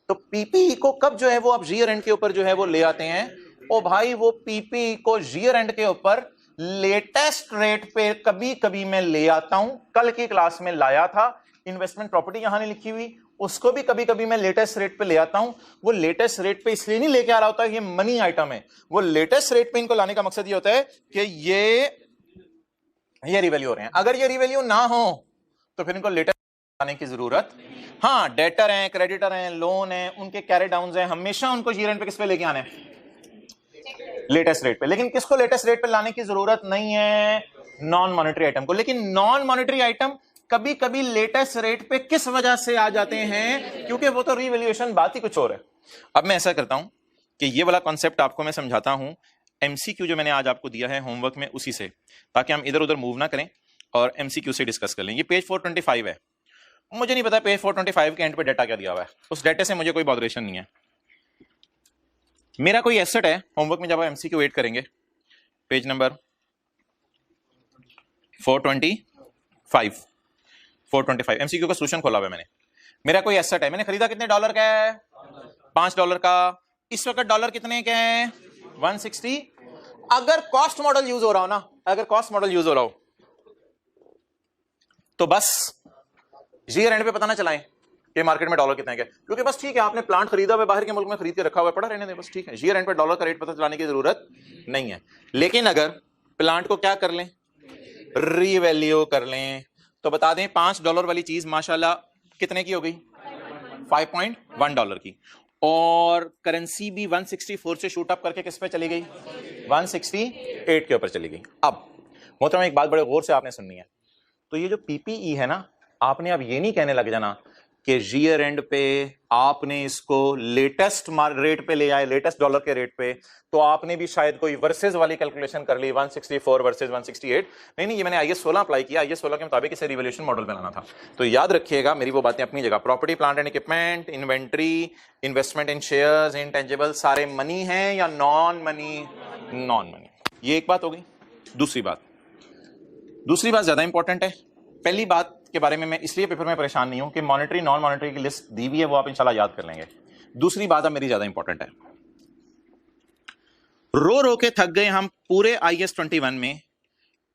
तो पीपी को कब जो है वो आप ईयर एंड के ऊपर जो है वो ले आते हैं? ओ भाई, वो पीपी को ईयर एंड के ऊपर लेटेस्ट रेट पे कभी कभी मैं ले आता हूं। कल की क्लास में लाया था, इन्वेस्टमेंट प्रॉपर्टी यहां नहीं लिखी हुई, उसको भी कभी कभी मैं लेटेस्ट रेट पे ले आता हूं। वो लेटेस्ट रेट पे इसलिए नहीं लेके आ रहा होता, ये मनी आइटम है। वो लेटेस्ट रेट पे इनको लाने का मकसद ये होता है कि ये रिवैल्यू हो रहे हैं। अगर ये रिवैल्यू ना हो तो फिर इनको लेटेस्ट लाने की जरूरत। हाँ, डेटर हैं, क्रेडिटर हैं, लोन हैं, उनके कैरी डाउन हैं, हमेशा उनको ईयर एंड पे किस पे लेके आने हैं? लेटेस्ट रेट पे। लेकिन किसको लेटेस्ट रेट पे लाने की जरूरत नहीं है? नॉन मॉनेटरी आइटम को। लेकिन नॉन मॉनेटरी आइटम कभी कभी लेटेस्ट रेट पे किस वजह से आ जाते हैं? क्योंकि वो तो रीवैल्यूएशन बात ही कुछ और है। अब मैं ऐसा करता हूं कि ये वाला कॉन्सेप्ट आपको मैं समझाता हूं MCQ जो मैंने आज आपको दिया है होमवर्क में, उसी से, ताकि हम इधर उधर मूव ना करें और MCQ से डिस्कस कर लें। ये पेज 425 है। मुझे नहीं पता पेज 425 के एंड पे डाटा क्या दिया हुआ है, उस डाटा से मुझे कोई बॉदरेशन नहीं है। मेरा कोई एसेट है, होमवर्क में जब आप MCQ 8 करेंगे, पेज नंबर 425 MCQ का सोल्यूशन खोला हुआ है मैंने। मेरा कोई एसेट है, मैंने खरीदा कितने डॉलर का है? $5 का। इस वक्त डॉलर कितने के हैं? 160। अगर कॉस्ट मॉडल यूज हो रहा हो ना, अगर कॉस्ट मॉडल यूज हो रहा हो तो बस ईयर एंड पे पता ना चलाएं कि मार्केट में डॉलर कितने के, क्योंकि बस ठीक है आपने प्लांट खरीदा हुआ बाहर के मुल्क में खरीद के रखा हुआ पड़ा रहने दे, बस ठीक है ईयर एंड पे डॉलर का रेट पता चलाने की जरूरत नहीं है। लेकिन अगर प्लांट को क्या कर लें, रीवैल्यू कर लें, तो बता दें $5 वाली चीज माशाल्लाह कितने की हो गई, $5.1 की, और करेंसी भी 164 से शूट अप करके किस पे चली गई, 168 के ऊपर चली गई। अब मोहतरम एक बात बड़े गौर से आपने सुननी है, तो ये जो पीपीई है ना, आपने अब ये नहीं कहने लग जाना कि ईयर एंड पे आपने इसको लेटेस्ट रेट पे ले आए, लेटेस्ट डॉलर के रेट पे, तो आपने भी शायद कोई वर्सेस वाली कैलकुलेशन कर ली 164 वर्सेस 168। नहीं, ये मैंने IAS 16 अप्लाई किया, IAS 16 के मुताबिक इसे रिवैल्यूएशन मॉडल बनाना था। तो याद रखिएगा मेरी वो बातें अपनी जगह, property plant and equipment, inventory, investment in shares, intangible, सारे मनी हैं या नॉन मनी, नॉन मनी। ये एक बात हो गई। दूसरी बात ज्यादा इंपॉर्टेंट है। पहली बात के बारे में मैं इसलिए पेपर में परेशान नहीं हूं कि मॉनेटरी नॉन मॉनेटरी की लिस्ट दी हुई है, वो आप इंशाल्लाह याद कर लेंगे। दूसरी बात अब मेरी ज्यादा इंपॉर्टेंट है। रो के थक गए हम पूरे IAS 21 में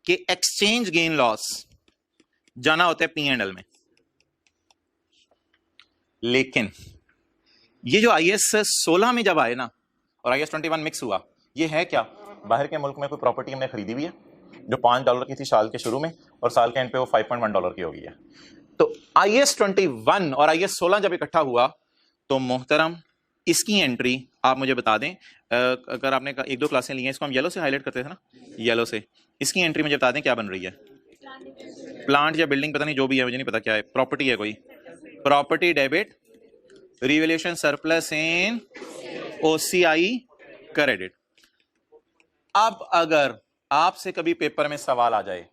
कि एक्सचेंज गेन लॉस जाना होता है P&L में, लेकिन ये जो IAS 16 में जब आए ना और IAS 21 मिक्स हुआ, ये है क्या, बाहर के मुल्क में कोई प्रॉपर्टी हमने खरीदी हुई है जो $5 की थी साल के शुरू में, और साल के एंड पे वो $5.1 की हो गई है। तो IAS 21 और IAS 16 जब इकट्ठा हुआ तो मोहतरम इसकी एंट्री आप मुझे बता दें, अगर आपने 1-2 क्लासें ली हैं, इसको हम येलो से हाईलाइट करते थे ना, येलो से, इसकी एंट्री मुझे बता दें क्या बन रही है। प्लांट या बिल्डिंग पता नहीं, जो भी है मुझे नहीं पता क्या है, प्रॉपर्टी है कोई, प्रॉपर्टी डेबिट, रिवैल्यूएशन सरप्लस इन OCI क्रेडिट। अब अगर आपसे कभी पेपर में सवाल आ जाए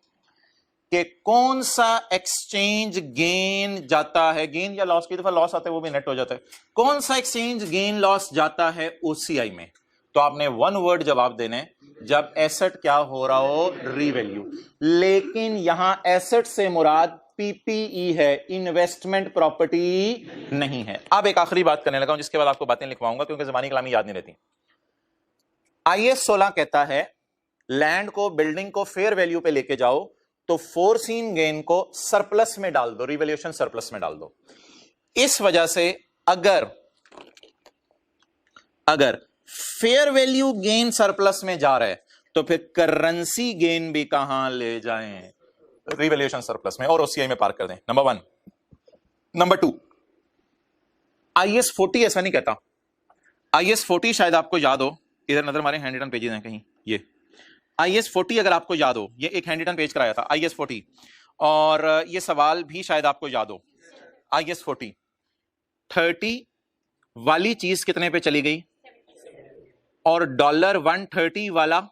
कि कौन सा एक्सचेंज गेन जाता है, गेन या लॉस, की दफा लॉस आता है वो भी नेट हो जाता है, कौन सा एक्सचेंज गेन लॉस जाता है OCI में, तो आपने वन वर्ड जवाब देने, जब एसेट क्या हो रहा हो, रीवैल्यू। लेकिन यहां एसेट से मुराद PPE है, इन्वेस्टमेंट प्रॉपर्टी नहीं है। अब एक आखिरी बात करने लगा हूं जिसके बाद आपको बातें लिखवाऊंगा क्योंकि जबानी कलामी याद नहीं रहती। IAS 16 कहता है लैंड को, बिल्डिंग को फेयर वैल्यू पे लेके जाओ तो फोरसीन गेन को सरप्लस में डाल दो, रिवैल्यूएशन सरप्लस में डाल दो। इस वजह से अगर फेयर वैल्यू गेन सरप्लस में जा रहा है तो फिर करेंसी गेन भी कहां ले जाएं, रिवैल्यूएशन सरप्लस में, और OCI में पार्क कर दें। नंबर 1। नंबर 2, IAS 40 ऐसा नहीं कहता। IAS 40 शायद आपको याद हो, इधर नजर मारे, हैंड रिटन पेजेस हैं कहीं, ये IAS 40 अगर आपको याद हो, ये एक हैंड रिटन पेज कराया था IAS 40, और ये सवाल भी शायद आपको याद हो। IAS 40 30 वाली चीज कितने पे चली गई, और $130 वाला,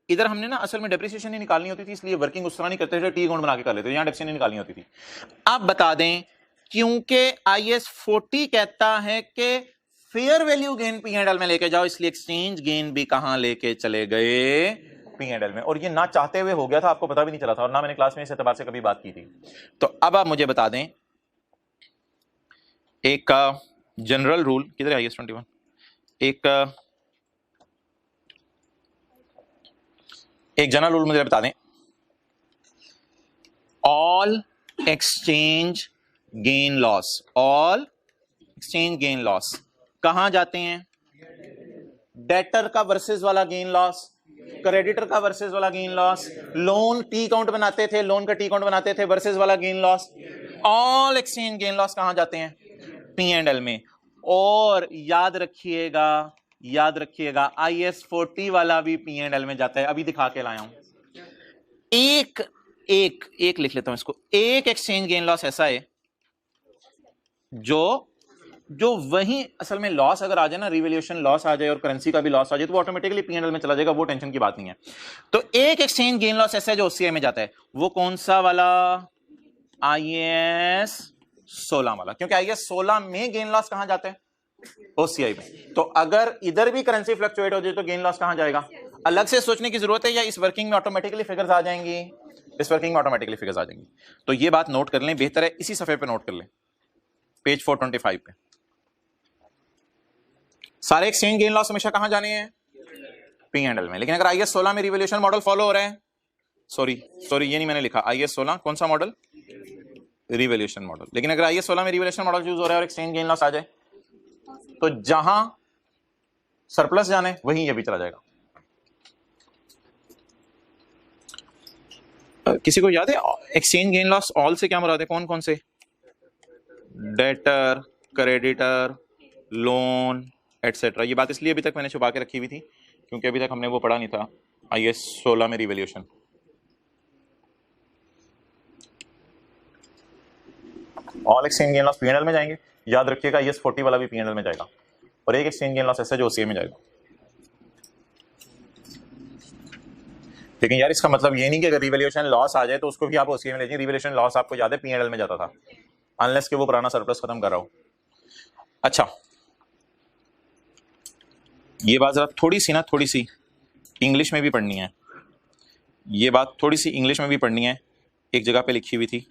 इधर हमने ना असल में डेप्रिसिएशन नहीं निकालनी होती थी, इसलिए वर्किंग उस तरह नहीं करते थे, टी अकाउंट बना के कर लेते थे, यहां डेप्रिसिएशन नहीं निकालनी होती थी। अब बता दें, क्योंकि IAS 40 कहता है कि फेयर वैल्यू गेन P&L में लेके जाओ, इसलिए एक्सचेंज गेन भी कहां लेके चले गए, P&L में। और ये ना चाहते हुए हो गया था, आपको पता भी नहीं चला था, और ना मैंने क्लास में इस एतबार से कभी बात की थी। तो अब आप मुझे बता दें एक जनरल रूल, किधर है IAS 21, एक जनरल रूल मुझे बता दें, all exchange gain loss, all exchange gain loss कहां जाते हैं, डेटर का वर्सेस वाला गेन लॉस, क्रेडिटर का वर्सेस वाला gain loss, loan T account बनाते थे, लोन का टी अकाउंट बनाते थे, वर्सेस वाला gain loss, all exchange gain loss कहां जाते हैं, P&L में। और याद रखिएगा IAS 40 वाला भी P&L में जाता है, अभी दिखा के लाया हूं। एक लिख लेता हूं इसको, एक एक्सचेंज गेन लॉस ऐसा है जो वही असल में लॉस अगर आ जाए ना, रिवैल्यूएशन लॉस आ जाए और करेंसी का भी लॉस आ जाए, तो वो ऑटोमेटिकली P&L में चला जाएगा, वो टेंशन की बात नहीं है। तो एक एक्सचेंज गेन लॉस ऐसा है जो OCI में जाता है, वो कौन सा वाला, IAS 16 वाला, क्योंकि IAS 16 में गेन लॉस कहां जाता है, OCI में। तो अगर इधर भी करेंसी फ्लक्चुएट हो जाए तो गेन लॉस कहां जाएगा, अलग से सोचने की जरूरत है, या इस वर्किंग में ऑटोमेटिकली फिगर्स आ जाएंगी, इस वर्किंग में ऑटोमेटिकली फिगर्स आ जाएंगी। तो ये बात नोट कर लें, बेहतर है इसी सफे पे नोट कर लें, पेज 425 पे। सारे एक्सचेंज गेन लॉस हमेशा कहां जाने हैं, पी एंड एल में। लेकिन अगर IS 16 में रिवॉल्यूशन मॉडल फॉलो हो रहा है, सॉरी ये नहीं मैंने लिखा, IS 16 कौन सा मॉडल, रिवॉल्यूशन मॉडल। लेकिन अगर IS 16 में रिवॉल्यूशन मॉडल यूज हो रहा है और एक्सचेंज गेन लॉस आ जाए, तो जहां सरप्लस जाने वहीं ये भी चला जाएगा। किसी को याद है एक्सचेंज गेन लॉस ऑल से क्या मुराद है, कौन कौन से, डेटर, क्रेडिटर, लोन एटसेट्रा। ये बात इसलिए अभी तक मैंने छुपा के रखी हुई थी क्योंकि अभी तक हमने वो पढ़ा नहीं था IS 16 में revolution. All exchange gain loss P&L में जाएंगे, याद रखिएगा IS 40 वाला भी P&L में जाएगा, और एक एक्सचेंज गेन लॉस ऐसा जो OCA में जाएगा। लेकिन यार इसका मतलब ये नहीं कि अगर रिवॉल्यूशन लॉस आ जाए तो उसको भी आप OCA में ले जाइए। रिवॉल्यूशन लॉस आपको याद है P&L में जाता था, अनलेस कि वो पुराना सरप्लस खत्म कर रहा हो। अच्छा, ये बात जरा थोड़ी सी इंग्लिश में भी पढ़नी है, ये बात थोड़ी सी इंग्लिश में भी पढ़नी है। एक जगह पे लिखी हुई थी,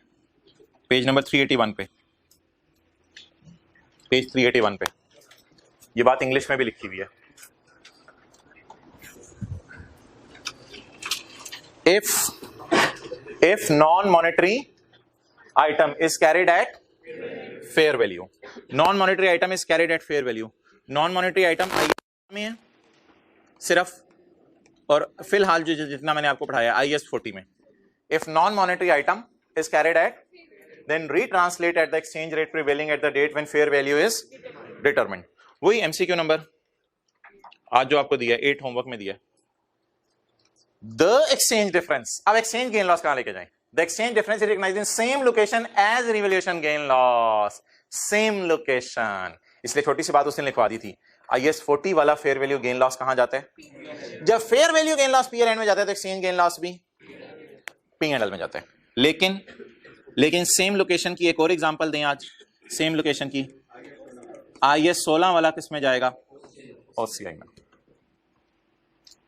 पेज नंबर 381 पे, पेज 381 पे ये बात इंग्लिश में भी लिखी हुई है। if non-monetary item is carried at fair value, non-monetary item is carried at fair value, non-monetary item में है सिर्फ, और फिलहाल जो जितना मैंने आपको पढ़ाया IS 40 में, if non-monetary item is carried at, then retranslate at the exchange rate prevailing at the date when fair value is determined। वही MCQ नंबर आज जो आपको दिया 8 होमवर्क में दिया, द एक्सचेंज डिफरेंस। अब एक्सचेंज गेन लॉस कहां लेके जाएं, the exchange difference is recognised in same location as revaluation gain loss, same location. इसलिए छोटी सी बात उसने लिखवा दी थी, IS 40 वाला फेयर वैल्यू गेन लॉस कहां जाता है, जब fair value gain loss P&L में जाता है तो एक्सचेंज गेन लॉस भी P&L में जाता है। लेकिन सेम लोकेशन की एक और एग्जांपल दें आज, सेम लोकेशन की, IS 16 वाला किस में जाएगा, OCI में।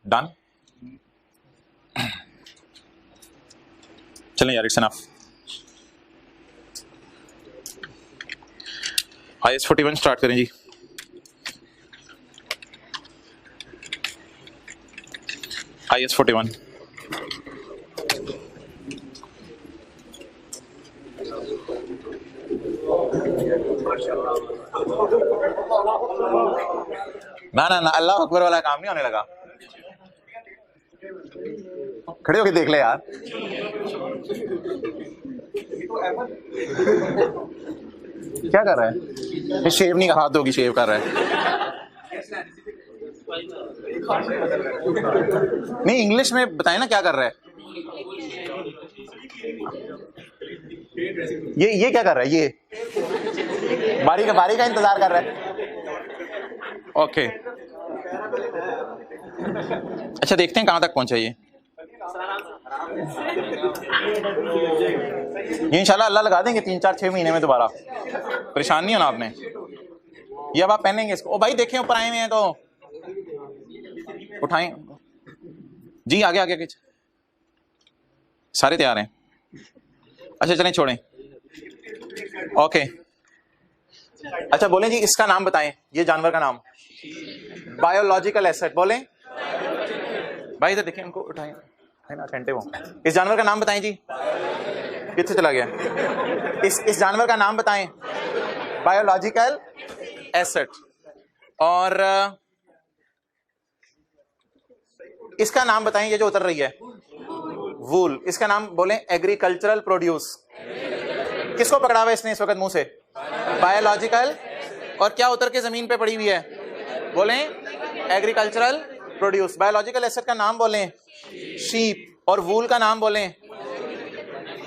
डन, चलें यार, इट्स इनफ। IS 41 स्टार्ट करें जी। IS 41 ना अल्लाह अकबर वाला काम नहीं होने लगा। खड़े होके देख ले यार, क्या कर रहा है, ये शेव नहीं, हाथ होगी शेव कर रहा है। नहीं इंग्लिश में बताए ना क्या कर रहा है, ये क्या कर रहा है, ये बारी का इंतजार कर रहा है। ओके अच्छा, देखते हैं कहां तक पहुंचा ये इंशाल्लाह अल्लाह लगा देंगे 3-4-6 महीने में दोबारा, परेशान नहीं होना आपने। ये अब आप पहनेंगे इसको, ओ भाई देखें ऊपर आए हुए हैं तो उठाएं जी, आगे सारे तैयार हैं। अच्छा चलें छोड़ें, ओके। अच्छा बोलें जी, इसका नाम बताएं, ये जानवर का नाम, बायोलॉजिकल एसेट, बोलें भाई इधर देखें, उनको उठाएं, है ना घंटे वो। इस जानवर का नाम बताएं जी, किससे चला गया, इस जानवर का नाम बताएं, बायोलॉजिकल एसेट। और इसका नाम बताएं, ये जो उतर रही है वूल, इसका नाम बोलें एग्रीकल्चरल प्रोड्यूस। किसको पकड़ा हुआ है इसने इस वक्त मुंह से, बायोलॉजिकल, और क्या उतर के जमीन पे पड़ी हुई है, बोलें एग्रीकल्चरल प्रोड्यूस। बायोलॉजिकल एसेट का नाम बोलें शीप, और वूल का नाम बोलें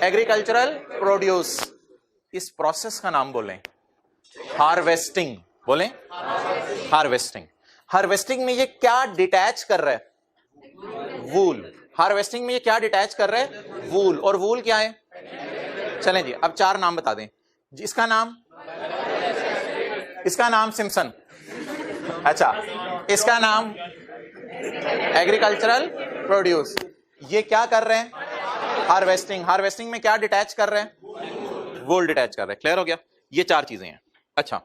एग्रीकल्चरल प्रोड्यूस। इस प्रोसेस का नाम बोलें हार्वेस्टिंग, बोलें हार्वेस्टिंग। हार्वेस्टिंग में ये क्या डिटैच कर रहा है, वूल। हार्वेस्टिंग में ये क्या डिटैच कर रहा है, वूल। और वूल क्या है, चलें जी अब 4 नाम बता दें। इसका नाम सिम्पसन, अच्छा इसका नाम एग्रीकल्चरल प्रोड्यूस। ये क्या कर रहे हैं, हार्वेस्टिंग। हार्वेस्टिंग में क्या डिटैच कर रहे हैं, वूल डिटैच कर रहे हैं। क्लियर हो गया, ये 4 चीजें हैं। अच्छा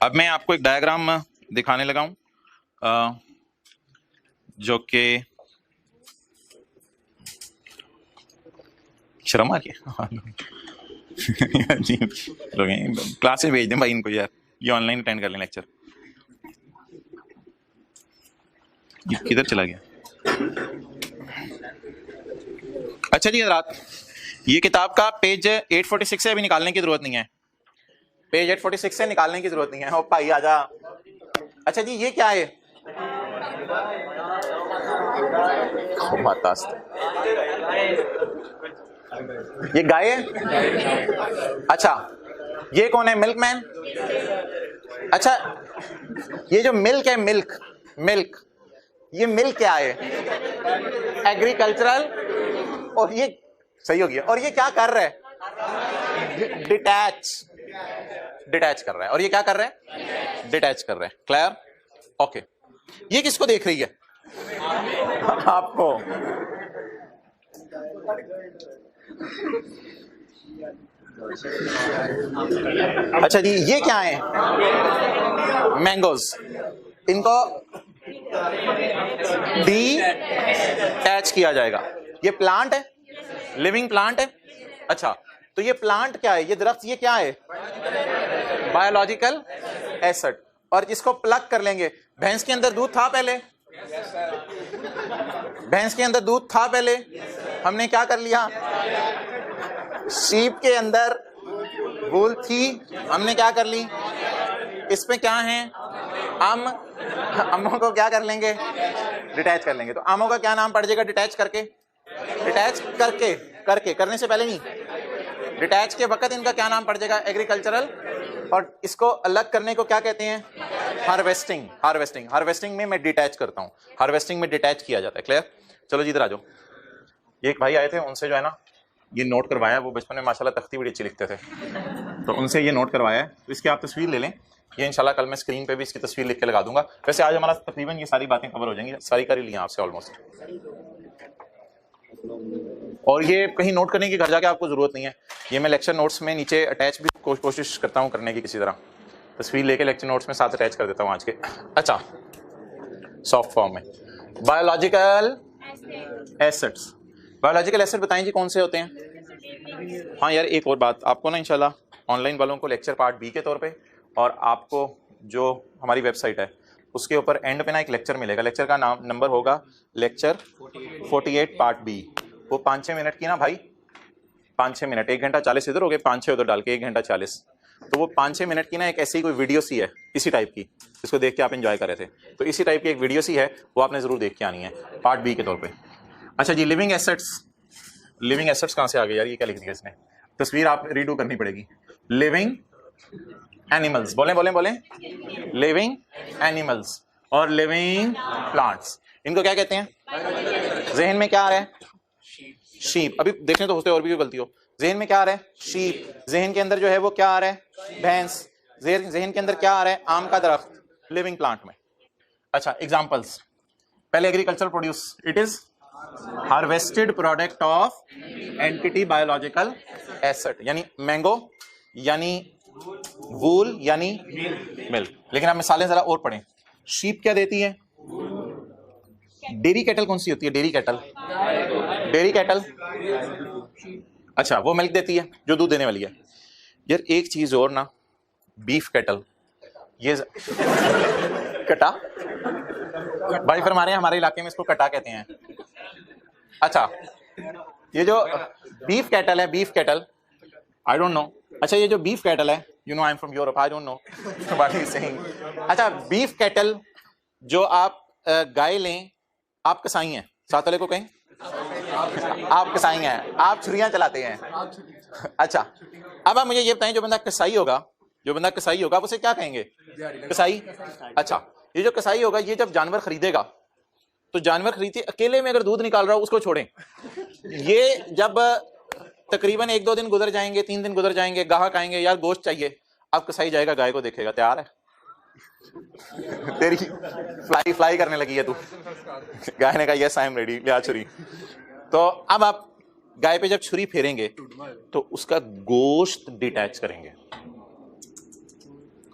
अब मैं आपको एक डायग्राम दिखाने लगा हूं, जो कि शर्म आ गया जी लोग क्लास में भेज दें भाई इनको यार, ये ऑनलाइन अटेंड कर लें लेक्चर। ये किधर चला गया? अच्छा जी हज़रात, ये किताब का पेज 846 से अभी निकालने की जरूरत नहीं है, पेज 846 से निकालने की जरूरत नहीं है। ओ भाई आजा। अच्छा जी ये क्या है? ये गाय है। अच्छा ये कौन है? मिल्कमैन। अच्छा ये जो मिल्क है, मिल्क मिल्क ये मिल्क क्या है? एग्रीकल्चरल। और ये सही हो गया। और ये क्या कर रहा है? डिटैच कर रहा है। और ये क्या कर रहा है? डिटैच कर रहा है। क्लियर? ओके। ये किसको देख रही है? आपको। अच्छा जी ये क्या है? मैंगोज। इनको डिटैच किया जाएगा। ये प्लांट है, लिविंग प्लांट है। अच्छा तो ये प्लांट क्या है? ये दरख्त ये क्या है? Biological acid. और इसको प्लग कर लेंगे। भैंस के अंदर दूध था पहले? भैंस के अंदर दूध था पहले, हमने क्या कर लिया? शीप के अंदर वूल थी, हमने क्या कर ली? इसमें क्या है? आमों को क्या कर लेंगे? डिटैच कर लेंगे। तो आमों का क्या नाम पड़ जाएगा? डिटैच करके। डिटैच करके, करके करने से पहले नहीं, डिटैच के वक्त इनका क्या नाम पड़ जाएगा? एग्रीकल्चरल। और इसको अलग करने को क्या कहते हैं? हार्वेस्टिंग। हार्वेस्टिंग। हार्वेस्टिंग में मैं डिटैच करता हूं, हार्वेस्टिंग में डिटैच किया जाता है। क्लियर? चलो जी इधर आ जाओ। ये एक भाई आए थे, उनसे जो है ना ये नोट करवाया। वो बचपन में माशाल्लाह तख्ती बड़ी अच्छी लिखते थे, तो उनसे ये नोट करवाया है। तो इसकी आप तस्वीर ले लें। ये इंशाल्लाह कल मैं स्क्रीन पे भी इसकी तस्वीर लिख के लगा दूंगा। वैसे आज हमारा तकरीबन ये सारी बातें कवर हो जाएंगी, सारी कर ही लिया आपसे ऑलमोस्ट। और ये कहीं नोट करने की घर जाके आपको जरूरत नहीं है, ये मैं लेक्चर नोट्स में नीचे अटैच भी कोशिश करता हूँ करने की, किसी तरह तस्वीर लेके लेक्चर नोट्स में साथ अटैच कर देता हूँ आज के। अच्छा सॉफ्ट फॉर्म में बायोलॉजिकल एसिड्स। बायोलॉजिकल एसिड बताएं जी कौन से होते हैं? हाँ यार एक और बात, आपको ना इंशाल्लाह ऑनलाइन वालों को लेक्चर पार्ट बी के तौर पे, और आपको जो हमारी वेबसाइट है उसके ऊपर एंड पे ना एक लेक्चर मिलेगा। लेक्चर का नाम नंबर होगा लेक्चर 48 पार्ट बी। वो 5-6 मिनट की ना भाई, 5-6 मिनट, 1 घंटा 40 इधर हो गए, 5-6 उधर डाल के 1 घंटा 40। तो वो 5-6 मिनट की ना एक ऐसी कोई वीडियो सी है इसी टाइप की, जिसको देख के आप एंजॉय कर रहे थे। तो इसी टाइप की एक वीडियो सी है, वो आपने जरूर देख के आनी है पार्ट बी के तौर पे। अच्छा जी लिविंग एसेट्स। लिविंग एसेट्स कहाँ से आ गए यार? ये क्या लिख दिया इसने? तस्वीर आप रीडू करनी पड़ेगी। Living animals. बोलें बोलें बोलें। लिविंग एनिमल्स और लिविंग प्लांट्स, इनको क्या कहते हैं? जहन में क्या आ रहा है? शीप। अभी देखने तो होते और भी गलती हो। जहन में क्या आ रहा है? शीप। जहन के अंदर जो है वो क्या आ रहा है? भैंस। जहन के अंदर क्या आ रहा है? आम का दरख्त, लिविंग प्लांट में। अच्छा एग्जांपल्स। पहले agriculture produce, it is harvested product of entity biological acid, यानी मैंगो, यानी वूल, यानी मिल्क। लेकिन आप मिसालें जरा और पढ़ें। शीप क्या देती है? डेयरी कैटल कौन सी होती है? Dairy cattle. डेयरी कैटल अच्छा वो मिल्क देती है जो दूध देने वाली है। यार एक चीज और ना, बीफ कैटल, ये कटा भाई फरमा रहे हैं, हमारे इलाके में इसको कटा कहते हैं। अच्छा ये जो बीफ कैटल है, beef cattle, I don't know. अच्छा ये जो बीफ कैटल है, you know I am from Europe, I don't know what he is saying. अच्छा बीफ कैटल जो आप गाय लें, आप कसाई हैं, साथ वाले को कहें आप कसाई हैं, आप छुरियां चलाते हैं। अच्छा अब आप मुझे ये बताएं, जो बंदा कसाई होगा, जो बंदा कसाई होगा, आप उसे क्या कहेंगे? कसाई। अच्छा ये जो कसाई होगा, ये जब जानवर खरीदेगा, तो जानवर खरीदते अकेले में अगर दूध निकाल रहा हो उसको छोड़ें। ये जब तकरीबन 1-2 दिन गुजर जाएंगे, 3 दिन गुजर जाएंगे, ग्राहक आएंगे, यार गोश्त चाहिए, अब कसाई जाएगा, गाय को देखेगा, तैयार है तेरी फ्लाई फ्लाई करने लगी है तू। गाय ने कहा यस आई एम रेडी, ले आ छुरी। तो अब आप गाय पे जब छुरी फेरेंगे तो उसका गोश्त डिटैच करेंगे।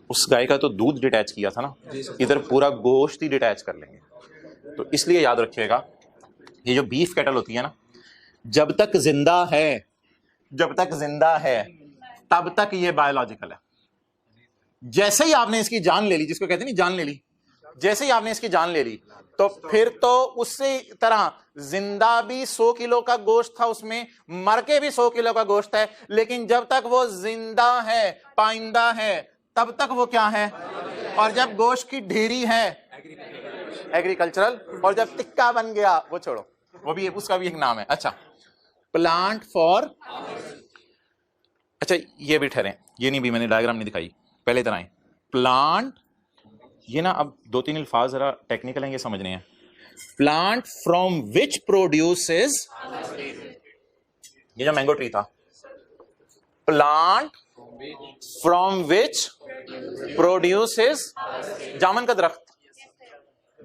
उस गाय का तो दूध डिटैच किया था ना, इधर पूरा गोश्त ही डिटैच कर लेंगे। तो इसलिए याद रखिएगा, ये जो बीफ कैटल होती है ना, जब तक जिंदा है तब तक ये बायोलॉजिकल है। जैसे ही आपने इसकी जान ले ली, जिसको कहते हैं नहीं जान ले ली, जैसे ही आपने इसकी जान ले ली तो फिर तो उससे तरह जिंदा भी 100 किलो का गोश्त था उसमें, मर के भी 100 किलो का गोश्त है, लेकिन जब तक वो जिंदा है, पाइंदा है, तब तक वो क्या है। और जब गोश्त की ढेरी है एग्रीकल्चरल, और जब टिक्का बन गया वो छोड़ो, वो भी उसका भी एक नाम है। अच्छा, प्लांट फॉर, अच्छा ये भी ठहरे, ये नहीं भी मैंने डायग्राम नहीं दिखाई, पहले इधर आए। प्लांट, ये ना अब 2-3 अल्फाज जरा टेक्निकल हैं, ये समझने हैं। प्लांट फ्रॉम विच प्रोड्यूसेस, ये जो मैंगो ट्री था, प्लांट फ्रॉम विच प्रोड्यूसेस, जामन का दरख्त,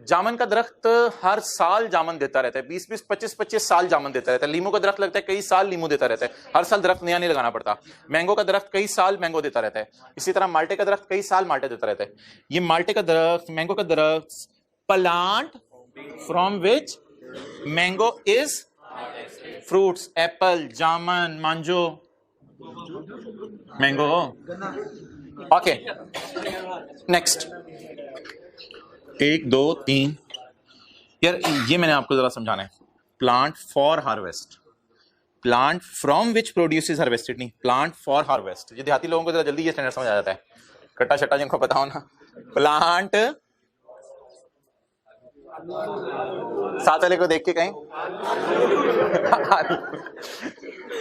जामन का दरख्त हर साल जामन देता रहता है, 20-20, 25-25 साल जामन देता रहता है। लीमू का दरख्त लगता है, कई साल लीमू देता रहता है, हर साल दरख्त नया नहीं लगाना पड़ता। मैंगो का दरख्त कई साल मैंगो देता रहता है। इसी तरह माल्टे का दरख्त कई साल माल्टे देता रहता है। ये माल्टे का दरख्त, मैंगो का दरख्त, plant from which mango is fruits, apple, जामन, मांजो, मैंगो। ओके, नेक्स्ट 1 2 3, यार ये मैंने आपको जरा समझाना है। Plant for harvest, plant from which produces harvested नहीं, प्लांट फॉर हार्वेस्ट। ये देहाती लोगों को जरा जल्दी ये स्टैंडर्ड समझ आ जाता है, कट्टा छट्टा जिनको पता हो ना। प्लांट, साथ वाले को देख के कहें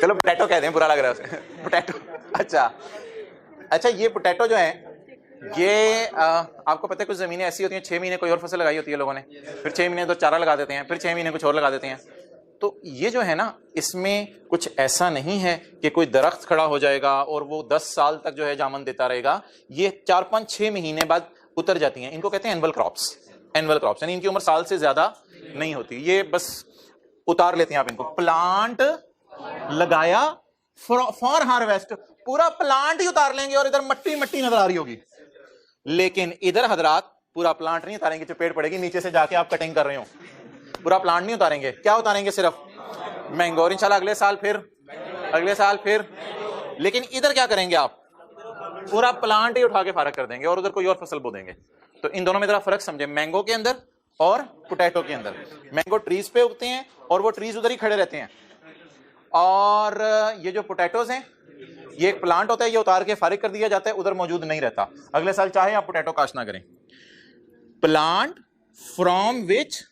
चलो पोटैटो कहते हैं, बुरा लग रहा है उसे, पोटैटो। अच्छा, ये पोटैटो जो है, ये आपको पता है कुछ जमीनें ऐसी होती हैं 6 महीने कोई और फसल लगाई होती है लोगों ने, फिर 6 महीने तो चारा लगा देते हैं, फिर 6 महीने कुछ और लगा देते हैं। तो ये जो है ना, इसमें कुछ ऐसा नहीं है कि कोई दरख्त खड़ा हो जाएगा और वो 10 साल तक जो है जामन देता रहेगा। ये 4-5-6 महीने बाद उतर जाती हैं। इनको कहते हैं एनुअल क्रॉप्स, एनुअल क्रॉप्स, यानी इनकी उम्र साल से ज्यादा नहीं होती, ये बस उतार लेते हैं आप इनको। प्लांट लगाया फॉर हार्वेस्ट, पूरा प्लांट ही उतार लेंगे और इधर मट्टी मट्टी नजर आ रही होगी, लेकिन इधर हजरात पूरा प्लांट नहीं उतारेंगे, चपेट पड़ेगी नीचे से जाके आप कटिंग कर रहे हो, पूरा प्लांट नहीं उतारेंगे। क्या उतारेंगे? सिर्फ मैंगो, और इंशाल्लाह अगले साल फिर। लेकिन इधर क्या करेंगे आप? पूरा प्लांट ही उठा के फारग कर देंगे और उधर कोई और फसल बो देंगे। तो इन दोनों में जरा फर्क समझे, मैंगो के अंदर और पोटैटो के अंदर। मैंगो ट्रीज पे उगते हैं और वो ट्रीज उधर ही खड़े रहते हैं, और ये जो पोटैटोज हैं, ये एक प्लांट होता है, ये उतार के फारिग कर दिया जाता है, उधर मौजूद नहीं रहता। अगले साल चाहे आप पोटैटो काश्त ना करें। प्लांट फ्रॉम विच,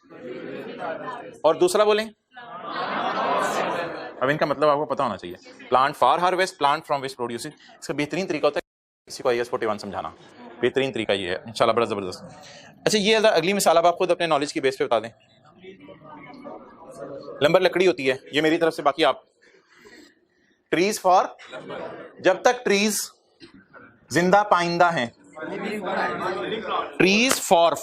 और दूसरा बोलें, अब इनका मतलब आपको पता होना चाहिए। Plant for harvest, plant from which produces. इसका बेहतरीन तरीका होता है किसी को IAS 41 समझाना, बेहतरीन तरीका ये है इंशाल्लाह, बड़ा जबरदस्त। अच्छा, ये अगली मिसाल आप खुद अपने नॉलेज की बेस पे बता दें। लंबर लकड़ी होती है, ये मेरी तरफ से, बाकी आप। ट्रीज फॉर, जब तक ट्रीज जिंदा पाइंदा हैं, trees for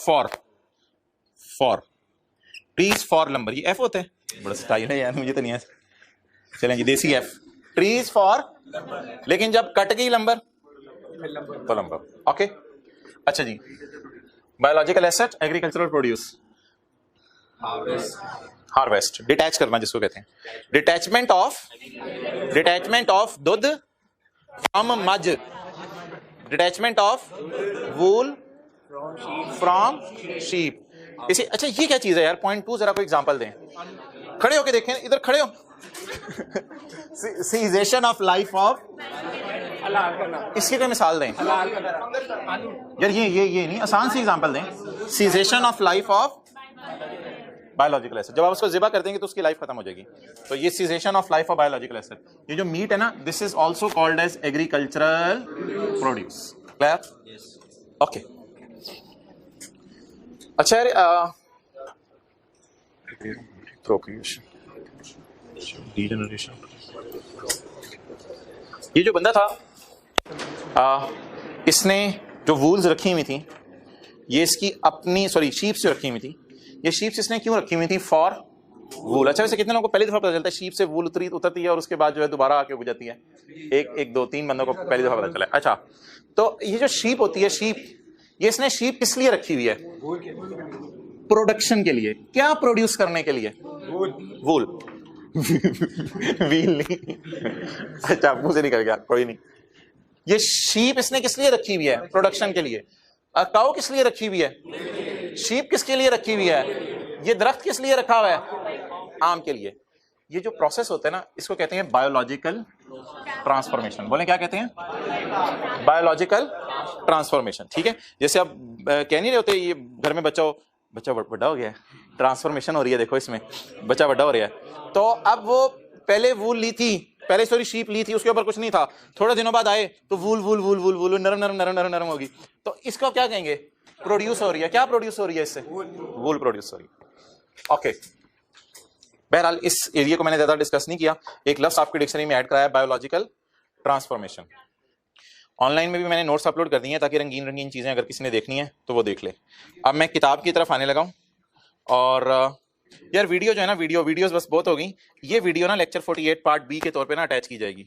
trees for lumbar, ये F होता है, बड़ा स्टाइल है यार, मुझे तो नहीं है। चलें जी, देसी F, ट्रीज फॉर। लेकिन जब कट गई लंबर तो लंबर। ओके, अच्छा जी, biological asset, agricultural produce, harvest, detach करना जिसको कहते हैं। डिटैचमेंट ऑफ दूध फ्रॉम मज, detachment of wool from sheep. इसी, अच्छा ये क्या चीज है यार? पॉइंट 2 जरा कोई एग्जांपल दें, खड़े होके देखें, इधर खड़े हो। सीजेशन ऑफ लाइफ ऑफ, इसकी कोई मिसाल दें यार। ये नहीं, आसान सी एग्जांपल दें। Cessation of life of biological acid, जब आप उसको ज़िबा कर देंगे तो उसकी लाइफ खत्म हो जाएगी। तो ये cessation of life of biological asset, ये जो मीट है ना, this is also called as agricultural produce. Clear? Okay, अच्छा यार, ये जो बंदा था, इसने जो वूल्स रखी हुई थी, ये इसकी अपनी, शीप्स जो रखी हुई थी, ये शीप्स इसने क्यों रखी हुई थी? फॉर वूल। अच्छा, वैसे कितने लोगों को पहली दफा पता चलता है शीप से वूल उतरती है और उसके बाद जो है दोबारा आके उग जाती है? एक दो तीन बंदों को पहली दफा पता चला है। अच्छा, तो ये जो शीप होती है, शीप, ये इसने शीप किस लिए रखी हुई है? प्रोडक्शन के लिए। क्या प्रोड्यूस करने के लिए? वूल। व्हील नहीं। अच्छा, मुंह से निकल गया, कोई नहीं। ये शीप इसने किस लिए रखी हुई है? प्रोडक्शन के लिए। काऊ किस लिए रखी हुई है? शीप किसके लिए रखी हुई है? ये दरख्त किस लिए रखा हुआ है? आम के लिए। ये जो प्रोसेस होता है ना, इसको कहते हैं बायोलॉजिकल ट्रांसफॉर्मेशन। बोले क्या कहते हैं? Biological transformation. ठीक है, जैसे आप कह नहीं रहे होते ये घर में बच्चा बड़ा हो गया है, ट्रांसफॉर्मेशन हो रही है, देखो इसमें बच्चा बड़ा हो रहा है। तो अब वो पहले वूल ली थी, पहले सॉरी शीप ली थी, उसके ऊपर कुछ नहीं था, थोड़े दिनों बाद आए तो वूल वूल वूल वूल वूल नरम नरम नरम नरम नरम होगी। तो इसको क्या कहेंगे? प्रोड्यूस हो रही है। क्या प्रोड्यूस हो रही है इससे? वूल प्रोड्यूस हो रही है। ओके, बहरहाल इस एरिया को मैंने ज्यादा डिस्कस नहीं किया। एक लफ्ज आपकी डिक्शनरी में ऐड कराया, बायोलॉजिकल ट्रांसफॉर्मेशन। ऑनलाइन में भी मैंने नोट्स अपलोड कर दिए हैं ताकि रंगीन रंगीन चीजें अगर किसी ने देखनी है तो वो देख ले। अब मैं किताब की तरफ आने लगा हूं। और यार वीडियो जो है ना, वीडियोस बस बहुत हो गई। ये वीडियो ना लेक्चर 48 पार्ट बी के तौर पे ना अटैच की जाएगी,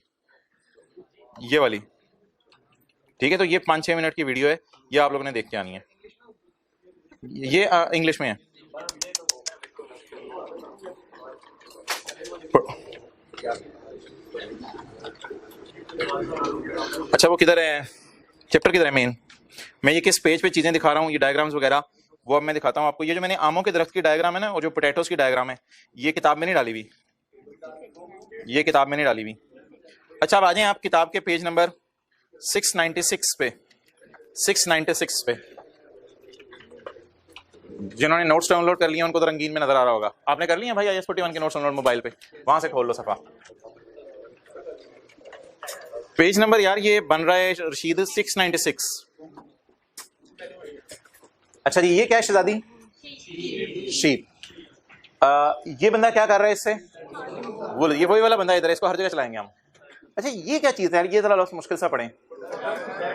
ये वाली। ठीक है, तो ये 5-6 मिनट की वीडियो है, ये आप लोगों ने देख के आनी है। ये इंग्लिश में है। अच्छा, वो किधर है? चैप्टर किधर है मेन? मैं ये किस पेज पे चीजें दिखा रहा हूँ, ये डायग्राम्स वगैरह, वो अब मैं दिखाता हूँ आपको। ये जो मैंने आमों के दरख्त की डायग्राम है ना, और जो पोटैटोस की डायग्राम है, ये किताब में नहीं डाली हुई, ये किताब में नहीं डाली हुई। अच्छा, अब आ जाएं आप किताब के पेज नंबर 696 पे। 696 पे जिन्होंने नोट्स डाउनलोड कर लिया उनको तो रंगीन में नजर आ रहा होगा। आपने कर लिया भाई IAS 41 के नोट्स डाउनलोड मोबाइल पे? वहां से खोल लो सफा। पेज नंबर यार ये बन रहा है रशीद 696। अच्छा जी, ये क्या है शहजादी? शीप। ये बंदा क्या कर रहा है इससे? वो ये वही वाला बंदा इधर, इसको हर जगह चलाएंगे हम। अच्छा, ये क्या चीज है यार? ये जरा लफ्ज मुश्किल सा पढ़े।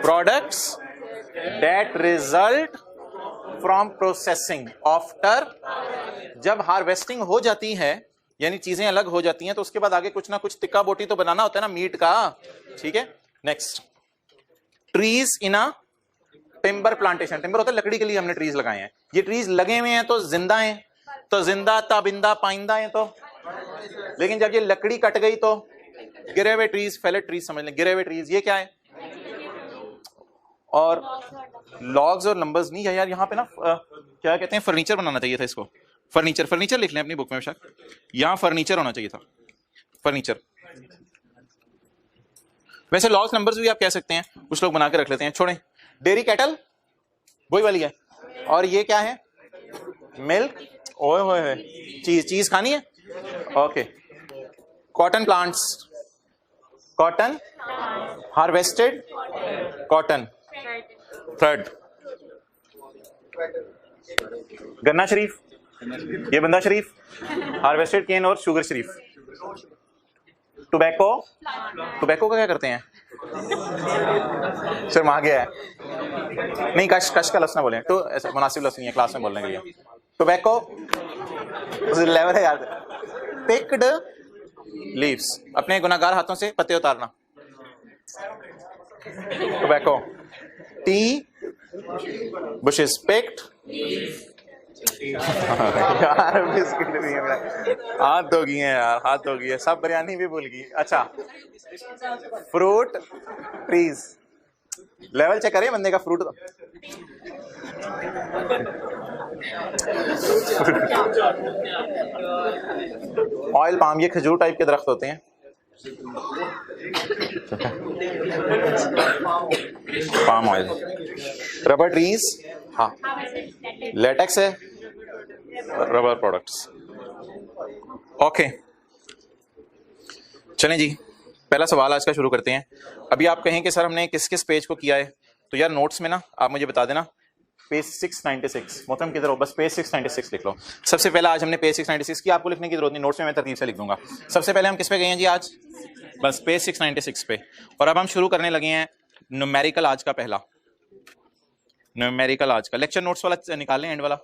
Products that result from processing after, जब हार्वेस्टिंग हो जाती है यानी चीजें अलग हो जाती हैं, तो उसके बाद आगे कुछ ना कुछ तिक्का बोटी तो बनाना होता है ना मीट का। ठीक है, next. Trees in a timber plantation. Timber होता है लकड़ी के लिए हमने ट्रीज लगाए हैं। ये ट्रीज लगे हुए हैं तो जिंदा हैं, तो जिंदा ताबिंदा पाइंदा है। तो लेकिन जब ये लकड़ी कट गई तो गिरे हुए ट्रीज, फेलेट ट्रीज समझ लें, गिरे हुए ट्रीज। ये क्या है? और लॉग्स और नंबर्स नहीं है यार, यहाँ पे ना क्या कहते हैं, फर्नीचर बनाना चाहिए था इसको। फर्नीचर लिख लें अपनी बुक में बेशक, यहाँ फर्नीचर होना चाहिए था, फर्नीचर। वैसे लॉग्स नंबर्स भी आप कह सकते हैं, कुछ लोग बना के रख लेते हैं, छोड़ें। डेयरी कैटल वही वाली है। और ये क्या है? मिल्क। ओए होए, चीज खानी है। Okay. Cotton plants, cotton harvested, cotton third. गन्ना शरीफ, ये बंदा शरीफ, हार्वेस्टेड केन और शुगर शरीफ। टोबैको, टोबैको का क्या करते हैं? शर्मा गया है, नहीं कश का लफ्ज ना बोलें, तो ऐसा मुनासिब लफ्ज नहीं है क्लास में बोलने के लिए। टोबैको लेवल है यार। पिक्ड लीव्स, अपने गुनाहगार हाथों से पत्ते उतारना। टोबैको। टी बुशेस, पिक्ड यार बिस्किट भी है मेरा, हाथ धो गई है यार, हाथ धो गई है, सब बिरयानी भी भूल गई। अच्छा, फ्रूट ट्रीज, लेवल चेक करिए बंदे का। फ्रूट ऑयल पाम, ये खजूर टाइप के दरख्त होते हैं। Palm oil. रबर ट्रीज, हाँ लेटेक्स है, रबर प्रोडक्ट्स। ओके चलें जी, पहला सवाल आज का शुरू करते हैं। अभी आप कहें कि सर हमने किस किस पेज को किया है, तो यार नोट्स में ना आप मुझे बता देना पेज 696। मोहतरम किधर हो? बस पेज 696 लिख लो। सबसे पहला आज हमने पेज 696 की, आपको लिखने की जरूरत नहीं, नोट्स में मैं तरतीब से लिख दूंगा। सबसे पहले हम किस पे गए हैं जी आज? बस पेज 696 पे। और अब हम शुरू करने लगे हैं न्यूमेरिकल। आज का पहला न्यूमेरिकल, आज का लेक्चर नोट्स वाला निकालें एंड वाला,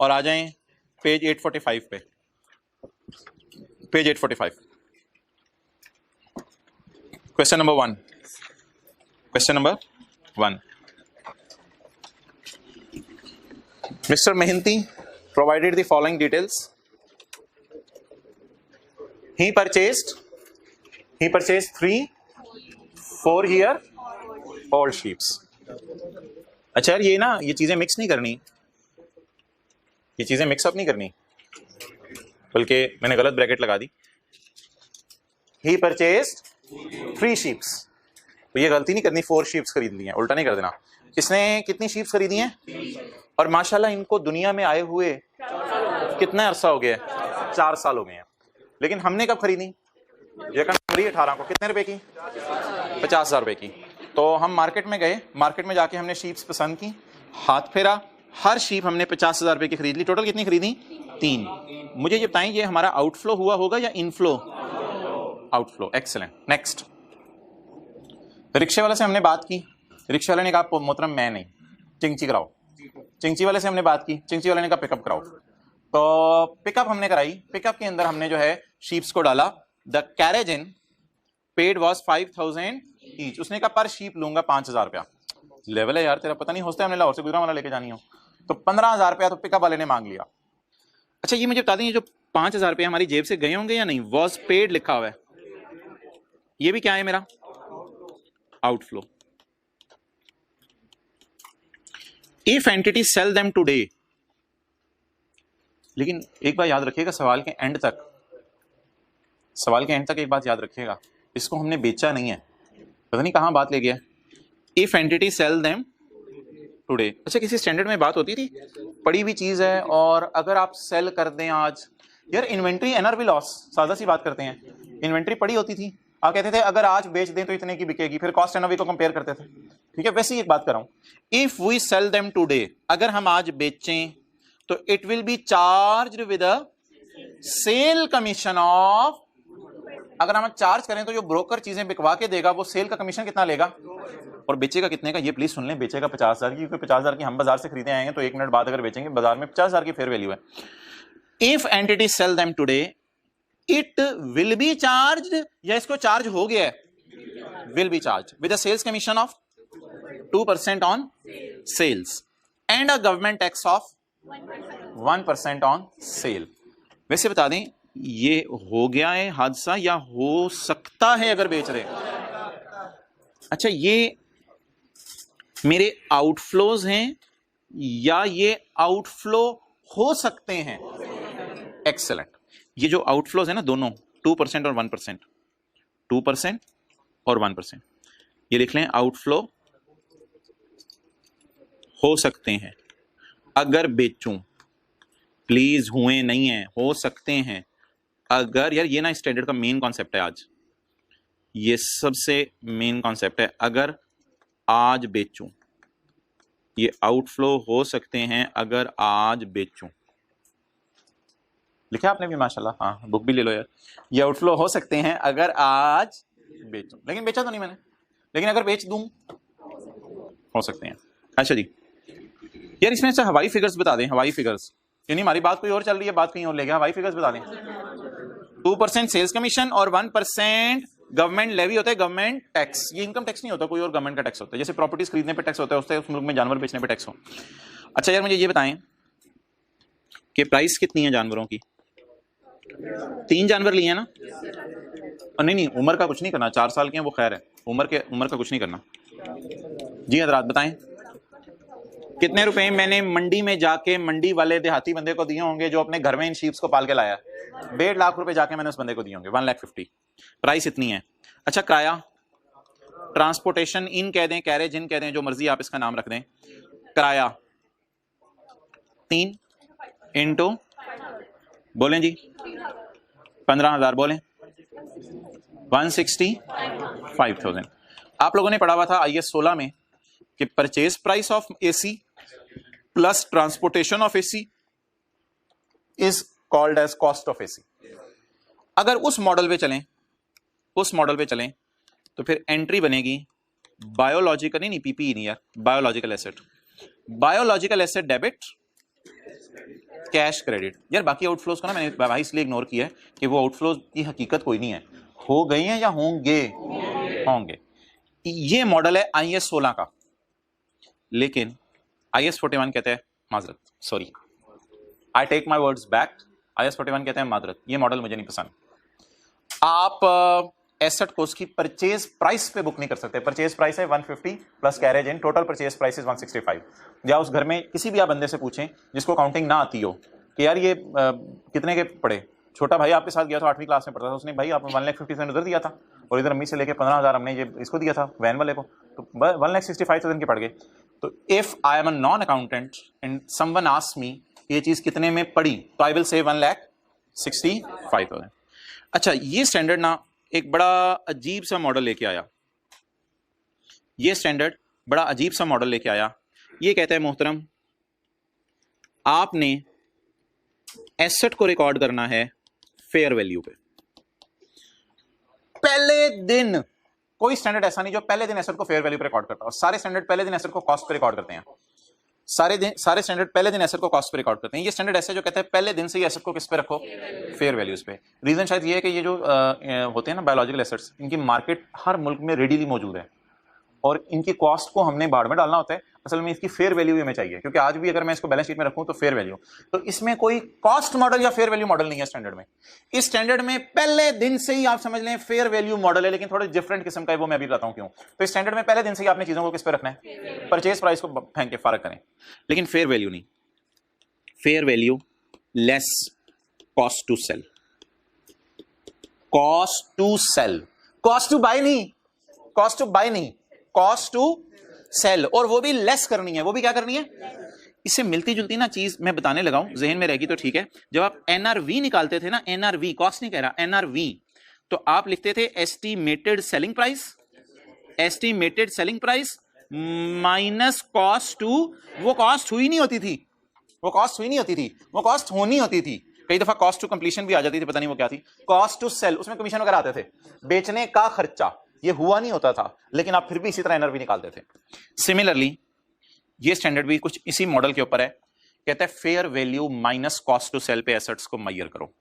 और आ जाएं पेज 845 पे। Page 845, question number 1. Question number 1. Mr. Mehanti provided the following details. He purchased 3 4 here all sheeps. अच्छा यार, ये चीजें मिक्स नहीं करनी, ये चीजें मिक्सअप नहीं करनी, बल्कि मैंने गलत ब्रैकेट लगा दी. He purchased 3 sheeps. तो ये गलती नहीं करनी, 4 sheeps खरीद ली हैं, उल्टा नहीं कर देना. इसने कितनी sheeps खरीदी हैं? और माशाल्लाह इनको दुनिया में आए हुए कितना अरसा हो गया? 4 साल हो गए हैं. लेकिन हमने कब खरीदी? ये जनवरी 18 को. कितने रुपए की? 50,000 रुपए की. तो हम मार्केट में गए, मार्केट में जाके हमने शीप्स पसंद की, हाथ फेरा, हर शीप हमने 50,000 रुपए की खरीद ली. टोटल कितनी खरीदी? 3. मुझे ये बताएं, ये हमारा आउटफ्लो हुआ होगा या इनफ्लो? आउटफ्लो. एक्सीलेंट. नेक्स्ट. रिक्शे वाले से हमने बात की, रिक्शे वाले ने कहा मोहतरम मैं नहीं, चिंची कराओ. चिंची वाले से हमने बात की, चिंची वाले ने कहा पिकअप कराओ. तो पिकअप हमने कराई. पिकअप के अंदर हमने जो है शीप्स को डाला. The carriage in paid was 5,000 each. उसने कहा पर शीप लूंगा 5,000 रुपया. लेवल है यार तेरा, पता नहीं होता है हमने लाहौर से गुजरांवाला लेके जानी हो. तो 15,000 रुपया तो पिकअप वाले ने मांग लिया. अच्छा ये मुझे बता दें, ये जो 5,000 रुपया हमारी जेब से गए होंगे या नहीं? वॉज पेड लिखा हुआ है, ये भी क्या है मेरा? Outflow. If entity sell them today. लेकिन एक बात याद रखिएगा, सवाल के एंड तक एक बात याद रखिएगा, इसको हमने बेचा नहीं है. पता नहीं कहां बात ले गया. If entity sell them today. अच्छा किसी स्टैंडर्ड में बात होती थी, पड़ी हुई चीज है और अगर आप सेल कर दें आज, यार इन्वेंट्री एनआरवी लॉस, सादा सी बात करते हैं. इन्वेंट्री पड़ी होती थी, आप कहते थे अगर आज बेच दें तो इतने की बिकेगी, फिर कॉस्ट एनआरवी को कंपेयर करते थे. ठीक है, वैसे ही एक बात कर रहा हूं. If we sell them today, अगर हम आज बेचें तो it will be charged with a sale commission of. अगर हम चार्ज करें तो जो ब्रोकर चीजें बिकवा के देगा वो सेल का कमीशन कितना लेगा, और बेचेगा कितने का? ये प्लीज सुन लें, बेचेगा 50,000 की, क्योंकि 50,000 की हम बाजार से खरीदे आएंगे तो 1 मिनट बाद अगर बेचेंगे बाजार में 50,000 की फेयर वैल्यू है. If entity sell them today it will be charged, या इसको चार्ज हो गया है, will be charge with a sales commission of 2% on sales and a government tax of 1% on sale. वैसे बता दें, ये हो गया है हादसा या हो सकता है अगर बेच रहे? अच्छा ये मेरे आउटफ्लोज हैं या ये आउटफ्लो हो सकते हैं? एक्सेलेंट. ये जो आउटफ्लोज है ना दोनों, 2% और 1%, 2% और 1%, ये लिख लें. आउटफ्लो हो सकते हैं अगर बेचूं. प्लीज हुए नहीं है, हो सकते हैं अगर. यार ये ना स्टैंडर्ड का मेन कॉन्सेप्ट है आज, ये सबसे मेन कॉन्सेप्ट है. अगर आज बेचूं, ये आउटफ्लो हो सकते हैं अगर आज बेचूं. लिखा आपने भी माशाल्लाह, हाँ बुक भी ले लो यार. ये आउटफ्लो हो सकते हैं अगर आज बेचूं, लेकिन बेचा तो नहीं मैंने, लेकिन अगर बेच दूं हो सकते हैं. अच्छा जी यार, इसमें से हवाई फिगर्स बता दें. हवाई फिगर्स यानी हमारी बात कोई और चल रही है, बात कहीं और ले गया. हवाई फिगर्स बता दें. 2% सेल्स कमीशन और 1% गवर्नमेंट लेवी होता है, गवर्नमेंट टैक्स. ये इनकम टैक्स नहीं होता, कोई और गवर्नमेंट का टैक्स होता है. जैसे प्रॉपर्टीज खरीदने पे टैक्स होता है, उस मुल्क में जानवर बेचने पे टैक्स हो. अच्छा यार मुझे ये बताएं कि प्राइस कितनी है जानवरों की? 3 जानवर लिए हैं ना? नहीं उम्र का कुछ नहीं करना, 4 साल के हैं वो खैर है, उम्र का कुछ नहीं करना. जी हजरात बताएं कितने रुपए मैंने मंडी में जाके मंडी वाले देहाती बंदे को दिए होंगे जो अपने घर में इन शीप्स को पाल के लाया? 1.5 लाख रुपए जाके मैंने उस बंदे को दिए होंगे. 1,50,000. प्राइस इतनी है. अच्छा किराया, ट्रांसपोर्टेशन इन कह दें, कैरेज इन कह दें, जो मर्जी आप इसका नाम रख दें. किराया 3 इंटू बोलें जी 15,000 बोलें 165,000. आप लोगों ने पढ़ा हुआ था IS 16 में कि purchase price of AC plus transportation of AC is called as cost of AC. अगर उस मॉडल पे चलें तो फिर एंट्री बनेगी बायोलॉजिकल, नहीं PPE नहीं यार, biological asset. Biological asset debit cash credit. यार बाकी आउटफ्लोज को ना मैंने भाई इसलिए इग्नोर किया है कि वो आउटफ्लोज की हकीकत कोई नहीं है, हो गई हैं या होंगे, होंगे। ये मॉडल है IAS 16 का, लेकिन IAS 41 कहते हैं माजरत, sorry I take my words back, IAS 41 कहते हैं माजरत, ये मॉडल मुझे नहीं पसंद। आप एसेट को उसकी परचेज प्राइस पे बुक नहीं कर सकते। परचेज प्राइस है 150 plus carriage in, total purchase price is 165। या उस घर में किसी भी आप बंदे से पूछें जिसको काउंटिंग ना आती हो कि यार ये कितने के पड़े, छोटा भाई आपके साथ गया था 8वीं क्लास में पढ़ता था, उसने भाई आपने 1,50,000 उधर दिया था और इधर अम्मी से लेके 15,000 हमने ये इसको दिया था वैन वाले को, तो 1,65,000 के पड़ गए। तो if I am a non accountant and someone asks मी ये चीज कितने में पड़ी, तो आई विल से 1,65,000। अच्छा, ये स्टैंडर्ड ना एक बड़ा अजीब सा मॉडल लेके आया, ये स्टैंडर्ड बड़ा अजीब सा मॉडल लेके आया। ये कहता है मोहतरम आपने एसेट को रिकॉर्ड करना है फेयर वैल्यू पे। पहले दिन कोई स्टैंडर्ड ऐसा नहीं जो पहले दिन एसेट को फेयर वैल्यू पे रिकॉर्ड करता है, और सारे स्टैंडर्ड पहले दिन एसेट को कॉस्ट पे रिकॉर्ड करते हैं। सारे स्टैंडर्ड पहले दिन एसेट को कॉस्ट पे रिकॉर्ड करते हैं। ये स्टैंडर्ड ऐसे जो कहते हैं पहले दिन से ही एसेट को किस पे रखो, फेयर वैल्यूज पे। रीजन शायद ये है कि ये जो होते हैं ना बायोलॉजिकल एसेट्स, इनकी मार्केट हर मुल्क में रेडीली मौजूद है और इनकी कॉस्ट को हमने बाड़ में डालना होता है। असल में इसकी फेयर वैल्यू हमें चाहिए, क्योंकि आज भी अगर मैं इसको बैलेंस शीट में रखूं तो फेयर वैल्यू, तो इसमें कोई कॉस्ट मॉडल या फेयर वैल्यू मॉडल नहीं है स्टैंडर्ड में। इस स्टैंडर्ड में पहले दिन से ही आप समझ लें फेयर वैल्यू मॉडल है, लेकिन थोड़े डिफरेंट किस्म का है, वो मैं अभी बताता हूं क्यों। तो इस स्टैंडर्ड में पहले दिन से ही आपने चीजों को किस पे रखना है, परचेज प्राइस को फेंक के फर्क करें, लेकिन फेयर वैल्यू नहीं। Fair value less cost to sell, cost to sell, cost to buy नहीं, कॉस्ट टू बाय नहीं, कॉस्ट टू सेल, और वो भी लेस करनी है। वो भी क्या करनी है, इससे मिलती जुलती ना चीज मैं बताने लगा हूं, जहन में रहेगी तो ठीक है। जब आप NRV निकालते थे ना, NRV कॉस्ट नहीं कह रहा, NRV, तो आप लिखते थे estimated selling price, estimated selling price minus cost to, वो कॉस्ट हुई नहीं होती थी, वो कॉस्ट हुई नहीं होती थी, वो कॉस्ट होनी होती थी। कई दफा कॉस्ट टू कंप्लीशन भी आ जाती थी, पता नहीं वो क्या थी। कॉस्ट टू सेल, उसमें कमीशन वगैरह आते थे, बेचने का खर्चा, ये हुआ नहीं होता था, लेकिन आप फिर भी इसी तरह NRV निकालते थे। सिमिलरली ये स्टैंडर्ड भी कुछ इसी मॉडल के ऊपर है, कहता है fair value minus cost to sell पे एसेट्स को मैयर करो।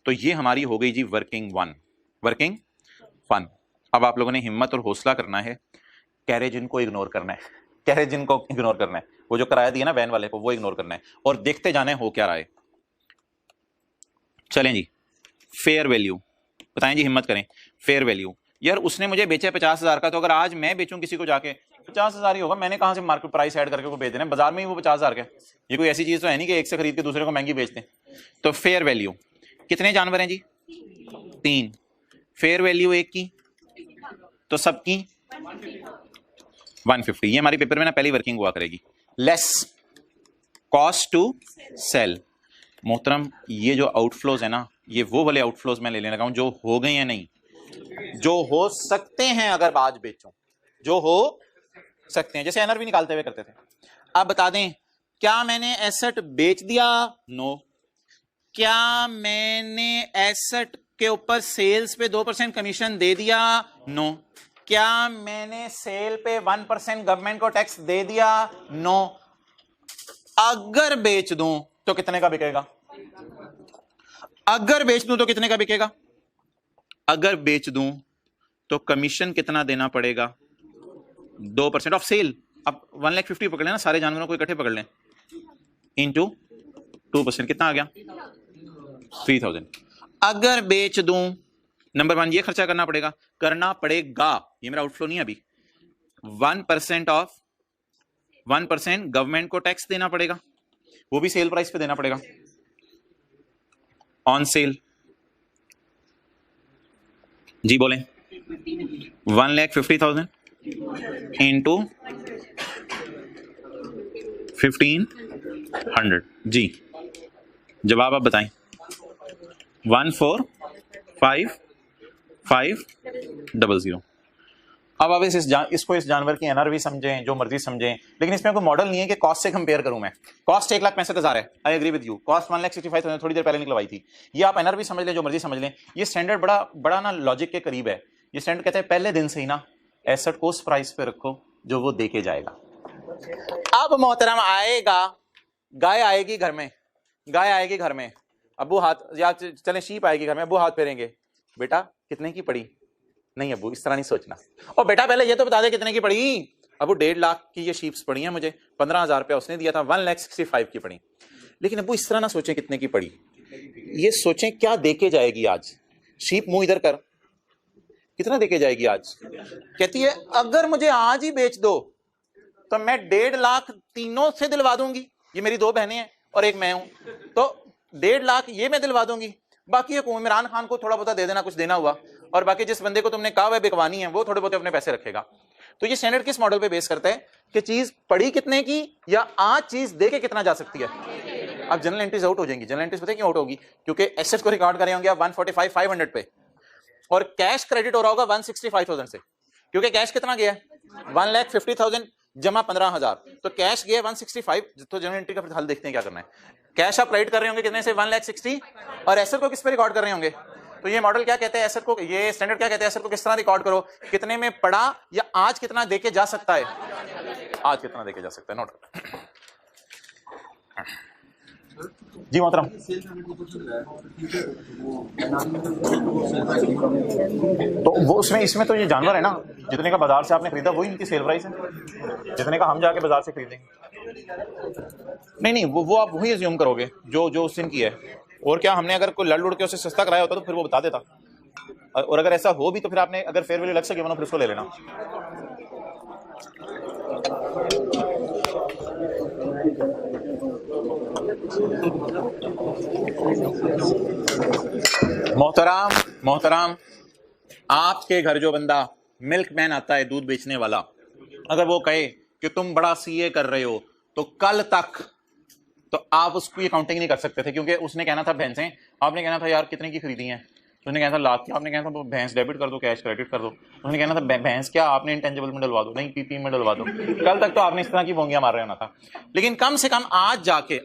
तो ये हमारी हो गई जी वर्किंग वन, वर्किंग वन। अब आप लोगों ने हिम्मत और हौसला करना है, कैरेजिन को इग्नोर करना है, कैरेजिन को इग्नोर करना है, वो जो किराया दिया ना वैन वाले को वो इग्नोर करना है, और देखते जाने हो क्या रहा है। चलें जी, फेयर वैल्यू बताएं जी, हिम्मत करें। फेयर वैल्यू, यार उसने मुझे बेचा 50,000 का, तो अगर आज मैं बेचूं किसी को जाके 50,000 ही होगा, मैंने कहां से मार्केट प्राइस ऐड करके को बेच देना, बाजार में ही वो 50,000 का। ये कोई ऐसी चीज तो है नहीं कि एक से खरीद के दूसरे को महंगी बेचते। तो फेयर वैल्यू, कितने जानवर हैं जी, 3। फेयर वैल्यू एक की, तो सबकी 150। ये हमारी पेपर में ना पहली वर्किंग हुआ करेगी। Less cost to sell. मोहतरम ये जो आउटफ्लोज है ना, ये वो वाले आउटफ्लोज मैं ले लेने लगा हूं जो हो गए हैं, नहीं जो हो सकते हैं अगर आज बेचूं, जो हो सकते हैं, जैसे NRV निकालते हुए करते थे। अब बता दें, क्या मैंने एसेट बेच दिया, नो। क्या मैंने एसेट के ऊपर सेल्स पे 2% कमीशन दे दिया, नो। क्या मैंने सेल पे 1% गवर्नमेंट को टैक्स दे दिया, नो। अगर बेच दूं तो कितने का बिकेगा, अगर बेच दूं तो कितने का बिकेगा, अगर बेच दूं तो कमीशन कितना देना पड़ेगा, 2% ऑफ सेल। अब 1,50,000 पकड़ लेना, सारे जानवरों को इकट्ठे पकड़ लें, इनटू 2%, कितना आ गया, 3,000। अगर बेच दूं, नंबर 1 ये खर्चा करना पड़ेगा, करना पड़ेगा, ये मेरा आउटफ्लो नहीं है अभी। 1% ऑफ 1% गवर्नमेंट को टैक्स देना पड़ेगा, वो भी सेल प्राइस पे देना पड़ेगा, ऑन सेल। जी बोलें, 1,50,000 इंटू 1,500। जी जवाब आप बताएं। 1,4,5,5,000। अब आप इसको इस जानवर की NRV समझें, जो मर्जी समझें, लेकिन इसमें कोई मॉडल नहीं है कि कॉस्ट से कंपेयर करूं मैं। कॉस्ट 1,65,000 है, I agree with you. Cost 1,65,000 थोड़ी देर पहले निकलवाई थी। ये आप NRV समझ लें, जो मर्जी समझ लें। ये स्टैंडर्ड बड़ा ना लॉजिक के करीब है। ये स्टैंडर्ड कहते हैं पहले दिन से ही ना एसेट को उस प्राइस पे रखो जो वो देके जाएगा। अब मोहतरम आएगा, गाय आएगी घर में, गाय आएगी घर में, अब्बू हाथ, या चले शीप आएगी घर में, अब्बू हाथ फेरेंगे, बेटा कितने की पड़ी? नहीं अब्बू, इस तरह नहीं सोचना। और बेटा पहले ये तो बता दे कितने की पड़ी? अब्बू 1.5 लाख की ये शीप्स पड़ी हैं मुझे, 15,000 रुपया उसने दिया था, 1,65,000 की पड़ी। लेकिन अब्बू इस तरह ना सोचें कितने की पड़ी, ये सोचें क्या देके जाएगी आज। शीप मुंह इधर कर, कितना देके जाएगी आज? कहती है अगर मुझे आज ही बेच दो तो मैं 1.5 लाख तीनों से दिलवा दूंगी, ये मेरी 2 बहनें हैं और एक मैं हूं, तो 1.5 लाख ये मैं दिलवा दूंगी, बाकी इमरान खान को थोड़ा बहुत दे देना, कुछ देना हुआ, और बाकी जिस बंदे को तुमने कहा है बिकवानी है वो थोड़े बहुत अपने पैसे रखेगा। तो ये स्टैंडर्ड किस मॉडल पे बेस करता है कि चीज पड़ी कितने की या आज चीज दे के कितना जा सकती है। अब जनरल एंट्रीज आउट हो जाएंगी। जनरल एंट्रीज पता है क्यों आउट होगी? क्योंकि एसेट्स को रिकॉर्ड करे होंगे आप 145,500 पे, और कैश क्रेडिट हो रहा होगा 165,000 से, क्योंकि कैश कितना गया है 1,50,000 जमा 15,000, तो कैश गया 165। तो जनरल एंट्री का हल देखते हैं क्या करना है। कैश आप क्रेडिट कर रहे होंगे कितने से? 1,60,000, और एसेट को किस पे रिकॉर्ड कर रहे होंगे? तो ये मॉडल क्या कहते हैं एसेट को, ये स्टैंडर्ड क्या कहते हैं एसेट को किस तरह रिकॉर्ड करो, कितने में पड़ा या आज कितना देके जा सकता है, आज कितना देके जा सकता है। नोट जी मोहतरम। तो वो उसमें इसमें तो ये जानवर है ना, जितने का बाजार से आपने खरीदा वही इनकी सेल प्राइस है, जितने का हम जाके बाजार से खरीदेंगे। नहीं वो आप वही अज्यूम करोगे जो जो उस दिन की है। और क्या हमने अगर कोई लड़ लुड़ के उसे सस्ता कराया होता तो फिर वो बता देता, और अगर ऐसा हो भी तो फिर आपने अगर फेयर वैल्यू लग सके फिर उसको ले लेना। मोहतराम आपके घर जो बंदा मिल्क मैन आता है, दूध बेचने वाला, अगर वो कहे कि तुम बड़ा सीए कर रहे हो तो कल तक तो आप उसकी अकाउंटिंग नहीं कर सकते थे, क्योंकि उसने कहना था भैंसें, आपने कहना था यार कितने की खरीदी हैं, उसने कहना था लाख की, आपने कहना था भैंस डेबिट कर दो कैश क्रेडिट कर दो, उसने कहना था भैंस क्या आपने इंटेंजिबल में डलवा दो, नहीं पीपी में डलवा दो। कल तक तो आपने इस तरह की बोंगियां मार रहे होना था। लेकिन कम से कम आज जाके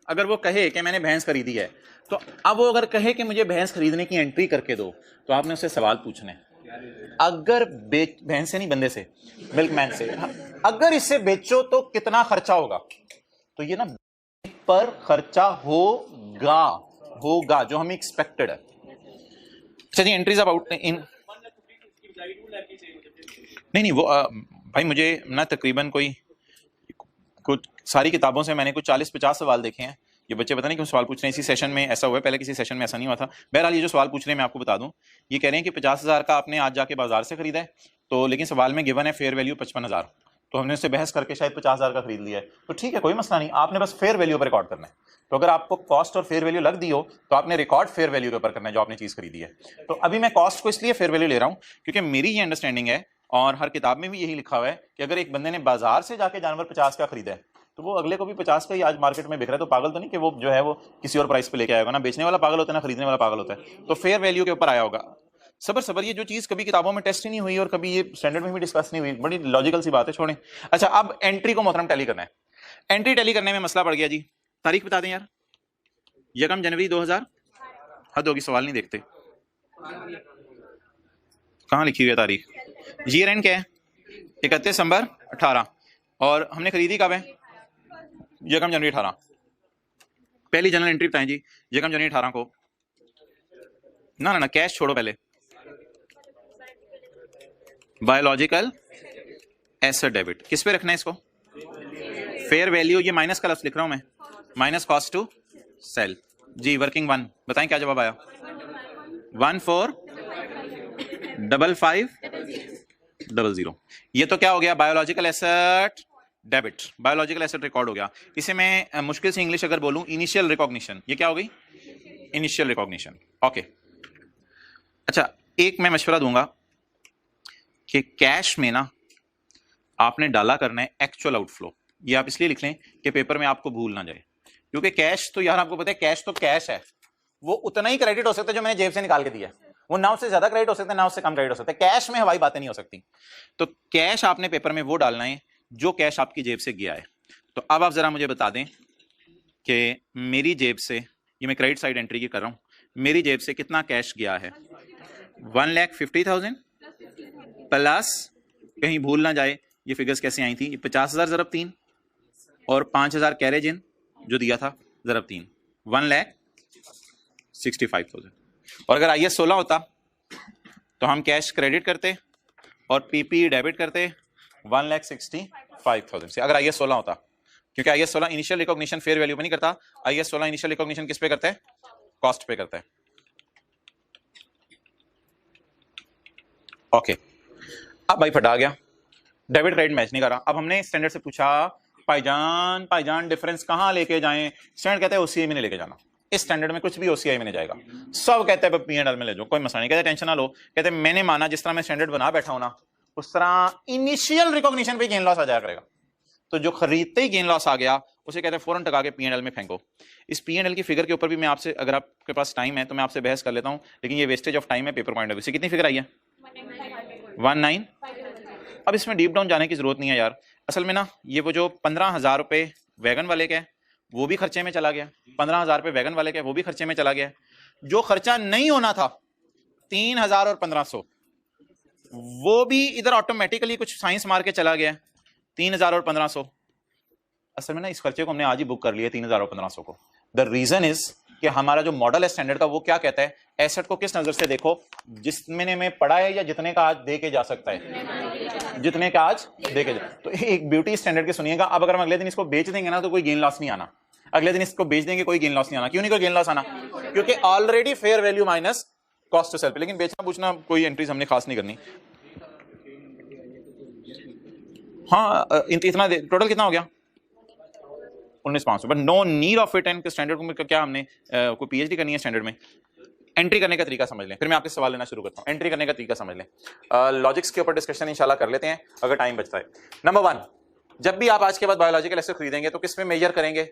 अगर वो कहे कि मैंने भैंस खरीदी है, तो अब वो अगर कहे कि मुझे भैंस खरीदने की एंट्री करके दो, तो आपने उससे सवाल पूछने। अगर भैंस से नहीं बंदे से, मिल्कमैन से, अगर इसे बेचो तो कितना खर्चा होगा, तो ये ना पर खर्चा होगा जो हमें एक्सपेक्टेड है। चलिए एंट्रीज अबाउट इन नहीं वो भाई मुझे ना तकरीबन कुछ सारी किताबों से मैंने कुछ 40-50 सवाल देखे हैं। ये बच्चे पता नहीं क्यों सवाल पूछ रहे हैं, इसी सेशन में ऐसा हुआ है, पहले किसी सेशन में ऐसा नहीं हुआ था। बहरहाल ये जो सवाल पूछ रहे हैं मैं आपको बता दूं, ये कह रहे हैं कि 50,000 का आपने आज जाके बाजार से खरीदा है, तो लेकिन सवाल में गिवन है फेयर वैल्यू 55,000, तो हमने उससे बहस करके शायद 50,000 का खरीद लिया है। तो ठीक है कोई मसला नहीं, आपने बस फेयर वैल्यू पर रिकॉर्ड करना है। तो अगर आपको कॉस्ट और फेयर वैल्यू लग दी हो तो आपने रिकॉर्ड फेयर वैल्यू के ऊपर करना है जो आपने चीज खरीदी है। तो अभी मैं कॉस्ट को इसलिए फेयर वैल्यू ले रहा हूं क्योंकि मेरी ये अंडरस्टैंडिंग है, और हर किताब में भी यही लिखा हुआ है कि अगर एक बंदे ने बाजार से जाके जानवर 50 का खरीदा है तो वो अगले को भी 50 का ही आज मार्केट में बिक रहा है, तो पागल तो नहीं कि वो जो है वो किसी और प्राइस पे लेके आएगा ना। बेचने वाला पागल होता है ना खरीदने वाला पागल होता है। तो फेयर वैल्यू के ऊपर आया होगा। सबर ये जो चीज कभी किताबों में टेस्ट ही नहीं हुई और कभी ये स्टैंडर्ड में भी डिस्कस नहीं हुई, बड़ी लॉजिकल सी बात है, छोड़ें। अच्छा अब एंट्री को मोहतरम टैली करना है। एंट्री टैली करने में मसला पड़ गया जी। तारीख बता दें यार, 1 जनवरी 2000, हद होगी सवाल नहीं देखते, कहाँ लिखी हुई है तारीख? ईयर एंड क्या है? 31 दिसंबर 18, और हमने खरीदी कब है? 1 जनवरी 18। पहली जनरल एंट्री बताएं जी 1 जनवरी 18 को। ना कैश छोड़ो, पहले बायोलॉजिकल एसेट डेबिट किस पे रखना है इसको? फेयर वैल्यू, ये माइनस का लफ्ज लिख रहा हूं मैं, माइनस कॉस्ट टू सेल जी। वर्किंग 1 बताएं क्या जवाब आया? 145500। ये तो क्या हो गया? Biological asset debit, biological asset record हो गया। इसे मैं मुश्किल से इंग्लिश अगर बोलूं, इनिशियल रिकॉग्निशन। ये क्या हो गई? Initial recognition. ओके अच्छा, एक मैं मशवरा दूंगा कि कैश में ना आपने डाला करना है एक्चुअल आउटफ्लो। ये आप इसलिए लिख लें कि पेपर में आपको भूल ना जाए, क्योंकि कैश तो यार आपको पता है कैश तो कैश है, वो उतना ही क्रेडिट हो सकता है जो मैंने जेब से निकाल के दिया, वो ना उससे ज्यादा क्रेडिट हो सकता है ना उससे कम क्रेडिट हो सकता है। कैश में हवाई बातें नहीं हो सकती। तो कैश आपने पेपर में वो डालना है जो कैश आपकी जेब से गया है। तो अब आप जरा मुझे बता दें कि मेरी जेब से, ये मैं क्रेडिट साइड एंट्री की कर रहा हूं, मेरी जेब से कितना कैश गया है? 1,50,000 प्लस, कहीं भूल ना जाए ये फिगर्स कैसे आई थी, 50,000 ज़रब 3 और 5,000 कैरेज इन जो दिया था ज़रब 3, 1,65,000। और अगर IS 16 होता तो हम कैश क्रेडिट करते और PP डेबिट करते 1,65,000 से, अगर IS 16 होता, क्योंकि IS 16 initial recognition fair value पे नहीं करता, IS 16 इनिशियल रिकॉग्निशन किस पे करता है? कॉस्ट पे करता है। ओके, अब भाई फटा गया, डेबिट क्रेडिट मैच नहीं कर रहा। अब हमने स्टैंडर्ड से पूछा भाईजान डिफरेंस कहां लेके जाएं? स्टैंडर्ड कहता है OCI में नहीं लेके जाना, इस स्टैंडर्ड में कुछ भी OCI में नहीं जाएगा, सब कहते हैं P&L में ले जाओ, कोई मसला नहीं। कहते टेंशन ना लो, कहते मैंने माना जिस तरह मैं स्टैंडर्ड बना बैठा हूं ना, उस तरह इनिशियल रिकॉग्निशन पे गेन लॉस आ जाया करेगा। तो जो खरीदते ही गेन लॉस आ गया उसे कहते हैं फौरन टका के P&L में फेंको। इस P&L की फिगर के ऊपर भी मैं आपसे, अगर आपके पास टाइम है तो मैं आपसे बहस कर लेता हूं, लेकिन ये वेस्टेज ऑफ टाइम है पेपर पॉइंट ऑफ व्यू से। कितनी फिगर आई है? 19। अब इसमें डीप डाउन जाने की जरूरत नहीं है यार। असल में ना ये वो जो 15,000 रुपए वैगन वाले का वो भी खर्चे में चला गया, 15,000 रुपए वैगन वाले का वो भी खर्चे में चला गया। जो खर्चा नहीं होना था 3,000 और 1,500 वो भी इधर ऑटोमेटिकली कुछ साइंस मार के चला गया, 3,000 और 1,500। असल में ना इस खर्चे को हमने आज ही बुक कर लिया 3,000 और 1,500 को। द रीजन इज कि हमारा जो मॉडल है स्टैंडर्ड का वो क्या कहता है, एसेट को किस नजर से देखो, जितने में पड़ा है या जितने का आज दे के जा सकता है, जितने का आज दे के जा। तो एक ब्यूटी स्टैंडर्ड के सुनिएगा। अब अगर हम अगले दिन इसको बेच देंगे ना तो कोई गेन लॉस नहीं आना, अगले दिन इसको बेच देंगे कोई गेन लॉस नहीं आना। क्यों नहीं कोई गेन लॉस आना? क्योंकि already fair value minus cost to sell पे। लेकिन बेचना पूछना कोई एंट्रीज हमने खास नहीं करनी। हाँ इतना टोटल कितना हो गया? 19,500, but no need of it. And standard को क्या हमने कोई PhD करनी है स्टैंडर्ड में? एंट्री करने का तरीका समझ लें, फिर मैं आपके सवाल लेना शुरू करता हूं। एंट्री करने का तरीका समझ लें, लॉजिक्स के ऊपर डिस्कशन इंशाल्लाह कर लेते हैं अगर टाइम बचता है। नंबर 1, जब भी आप आज के बाद बायोलॉजिकल एसेट खरीदेंगे तो किस पे मेजर करेंगे?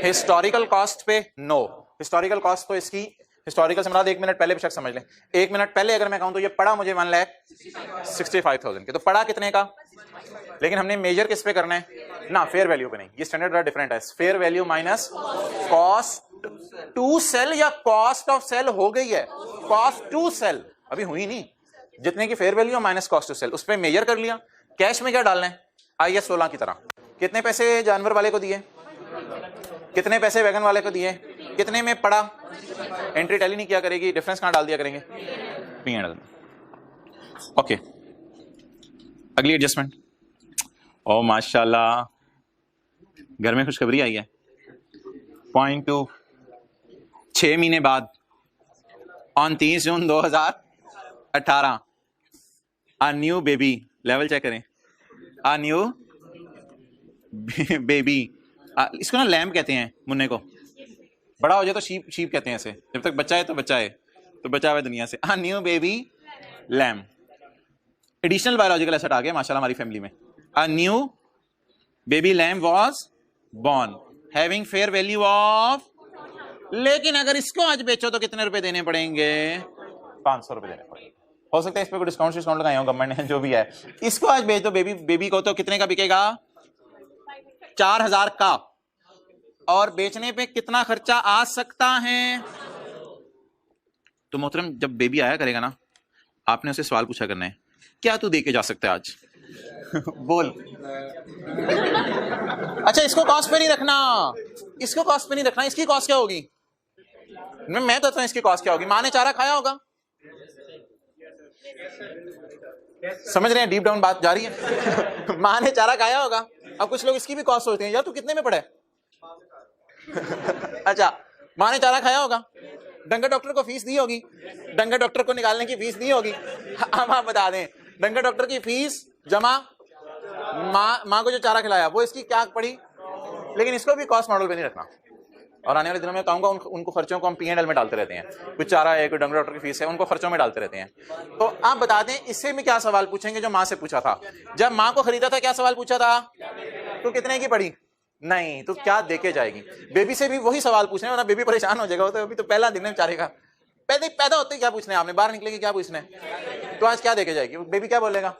हिस्टोरिकल कॉस्ट पे? नो, हिस्टोरिकल कॉस्ट तो इसकी हिस्टोरिकल से मुराद 1 मिनट पहले बेशक समझ लें। 1 मिनट पहले अगर मैं कहूं तो ये पड़ा मुझे 1,65,000 के, तो पड़ा कितने का? लेकिन हमने मेजर किस पे करना है ना, फेयर वैल्यू पे नहीं। ये स्टैंडर्ड बड़ा डिफरेंट है। Fair value minus cost to sell या कॉस्ट ऑफ सेल हो गई है, कॉस्ट टू सेल अभी हुई नहीं। जितने की fair value minus cost to sell, उस पे मेजर कर लिया। कैश में क्या डालना है? IS 16 की तरह। कितने पैसे जानवर वाले को दिए, कितने पैसे वैगन वाले को दिए, कितने में पड़ा? एंट्री टैली नहीं किया करेगी, डिफरेंस कहां डाल दिया करेंगे? P&L। ओके, अगली एडजस्टमेंट। ओ माशाल्लाह, घर में खुशखबरी आई है। पॉइंट 2, 6 महीने बाद on 30 June 2018 a new baby, level check करें, अ न्यू बेबी, इसको ना लैम्प कहते हैं, मुन्ने को। बड़ा हो जाए तो शीप कहते हैं इसे, जब तक बच्चा है तो बच्चा है, तो बचा हुआ दुनिया से। A new baby lamb, additional biological asset आ गया माशाल्लाह हमारी फैमिली में। A new baby lamb was born having fair value of, लेकिन अगर इसको आज बेचो तो कितने रुपए देने पड़ेंगे? 500 रुपए देने पड़ेंगे। हो सकता है इस पे कोई डिस्काउंट लगाए हो गवर्नमेंट ने, जो भी है। इसको आज बेच दो बेबी को, तो कितने का बिकेगा? 4,000 का। और बेचने पे कितना खर्चा आ सकता है? तो मोहतरम जब बेबी आया करेगा ना, आपने उसे सवाल पूछा करना है, क्या तू दे के जा सकता है आज? बोल। अच्छा, इसको कॉस्ट पे नहीं रखना, इसको कॉस्ट पे नहीं रखना। इसकी कॉस्ट क्या होगी? मैं तो इसकी कॉस्ट क्या होगी? माँ ने चारा खाया होगा। समझ रहे हैं? डीप डाउन बात जा रही है। माँ ने चारा खाया होगा। अब कुछ लोग इसकी भी कॉस्ट सोचते हैं, यार तू कितने में पड़ा है? अच्छा, माँ ने चारा खाया होगा, डंगर डॉक्टर को फीस दी होगी, डंगर डॉक्टर को निकालने की फीस दी होगी। हम आप बता दें, डंगर डॉक्टर की फीस जमा माँ को जो चारा खिलाया वो इसकी क्या पड़ी। लेकिन इसको भी कॉस्ट मॉडल पे नहीं रखना। और आने वाले दिनों में कहूंगा उनको खर्चों को हम P&L में डालते रहते हैं। कुछ चारा है, कोई डंगर डॉक्टर की फीस है, उनको खर्चों में डालते रहते हैं। तो आप बता दें इससे में क्या सवाल पूछेंगे जो माँ से पूछा था? जब माँ को खरीदा था क्या सवाल पूछा था? तो कितने की पड़ी? नहीं, तो क्या देके जाएगी? बेबी से भी वही सवाल पूछने, वरना बेबी परेशान हो जाएगा। तो अभी तो पहला दिन है बेचारे का, पैदा होते ही क्या पूछना है आपने, बाहर निकलेगी क्या पूछना है? तो आज क्या देके जाएगी बेबी? क्या बोलेगा?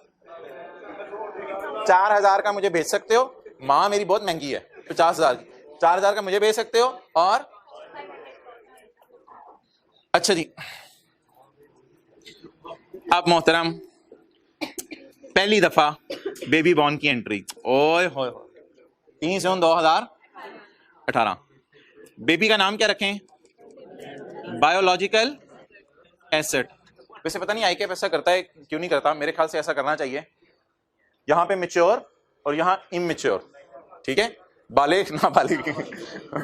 4,000 का मुझे भेज सकते हो, माँ मेरी बहुत महंगी है, 50,000 की, 4,000 का मुझे भेज सकते हो। और अच्छा जी, अब मोहतरम पहली दफा बेबी बॉर्न की एंट्री, ओए हो 3 जून 2018, बेबी का नाम क्या रखें? Biological asset. वैसे पता नहीं ICAP ऐसा करता है क्यों नहीं करता, मेरे ख्याल से ऐसा करना चाहिए। यहां पे मेच्योर और यहां इमेच्योर, ठीक है, बालिग ना बालिग,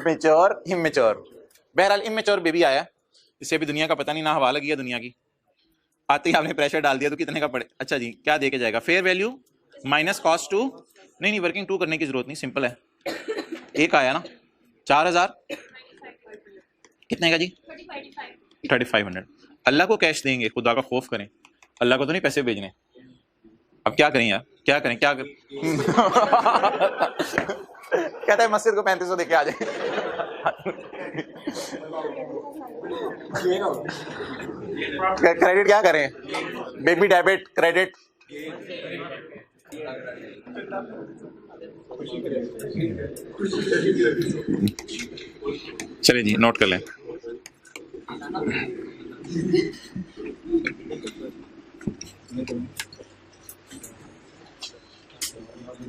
मेच्योर इमेच्योर। बहरहाल इमेच्योर बेबी आया, इसे अभी दुनिया का पता नहीं, ना हवा लगी है दुनिया की, आते ही आपने प्रेशर डाल दिया तो कितने का पड़े। अच्छा जी, क्या दे के जाएगा? Fair value minus cost to, नहीं वर्किंग टू करने की जरूरत नहीं, सिंपल है। एक आया ना 4000, कितने का जी? 3500। अल्लाह को कैश देंगे, खुदा का खौफ करें, अल्लाह को तो नहीं पैसे भेजने। अब क्या करें यार, क्या करें क्या करें? कहता है मस्जिद को 3500 देके आ जाए। क्रेडिट क्या करें? Baby debit credit. चलिए जी, नोट कर लें।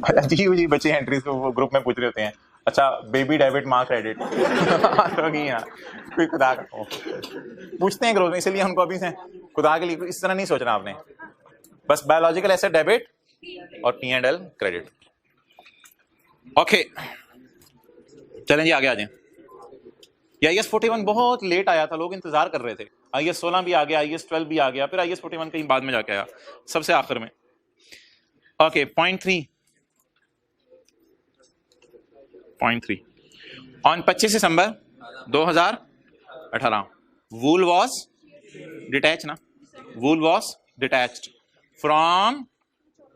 अजीब अजीब बच्चे एंट्रीज को ग्रुप में पूछ रहे होते हैं। अच्छा, बेबी डेबिट माँ क्रेडिट। कोई खुदा का पूछते हैं ग्रुप में, इसलिए उनको अभी से खुदा के लिए इस तरह नहीं सोचना आपने। बस बायोलॉजिकल एसेट डेबिट और P&L क्रेडिट। ओके, चलें जी आगे आ जाएं। IAS 41 बहुत लेट आया था, लोग इंतजार कर रहे थे। IAS 16 भी आ गया, IAS 12 भी आ गया, फिर IAS 41 कहीं बाद में जाके आया, सबसे आखिर में। Okay, point 3 on 25 December 2018 wool was detach ना, wool was detached from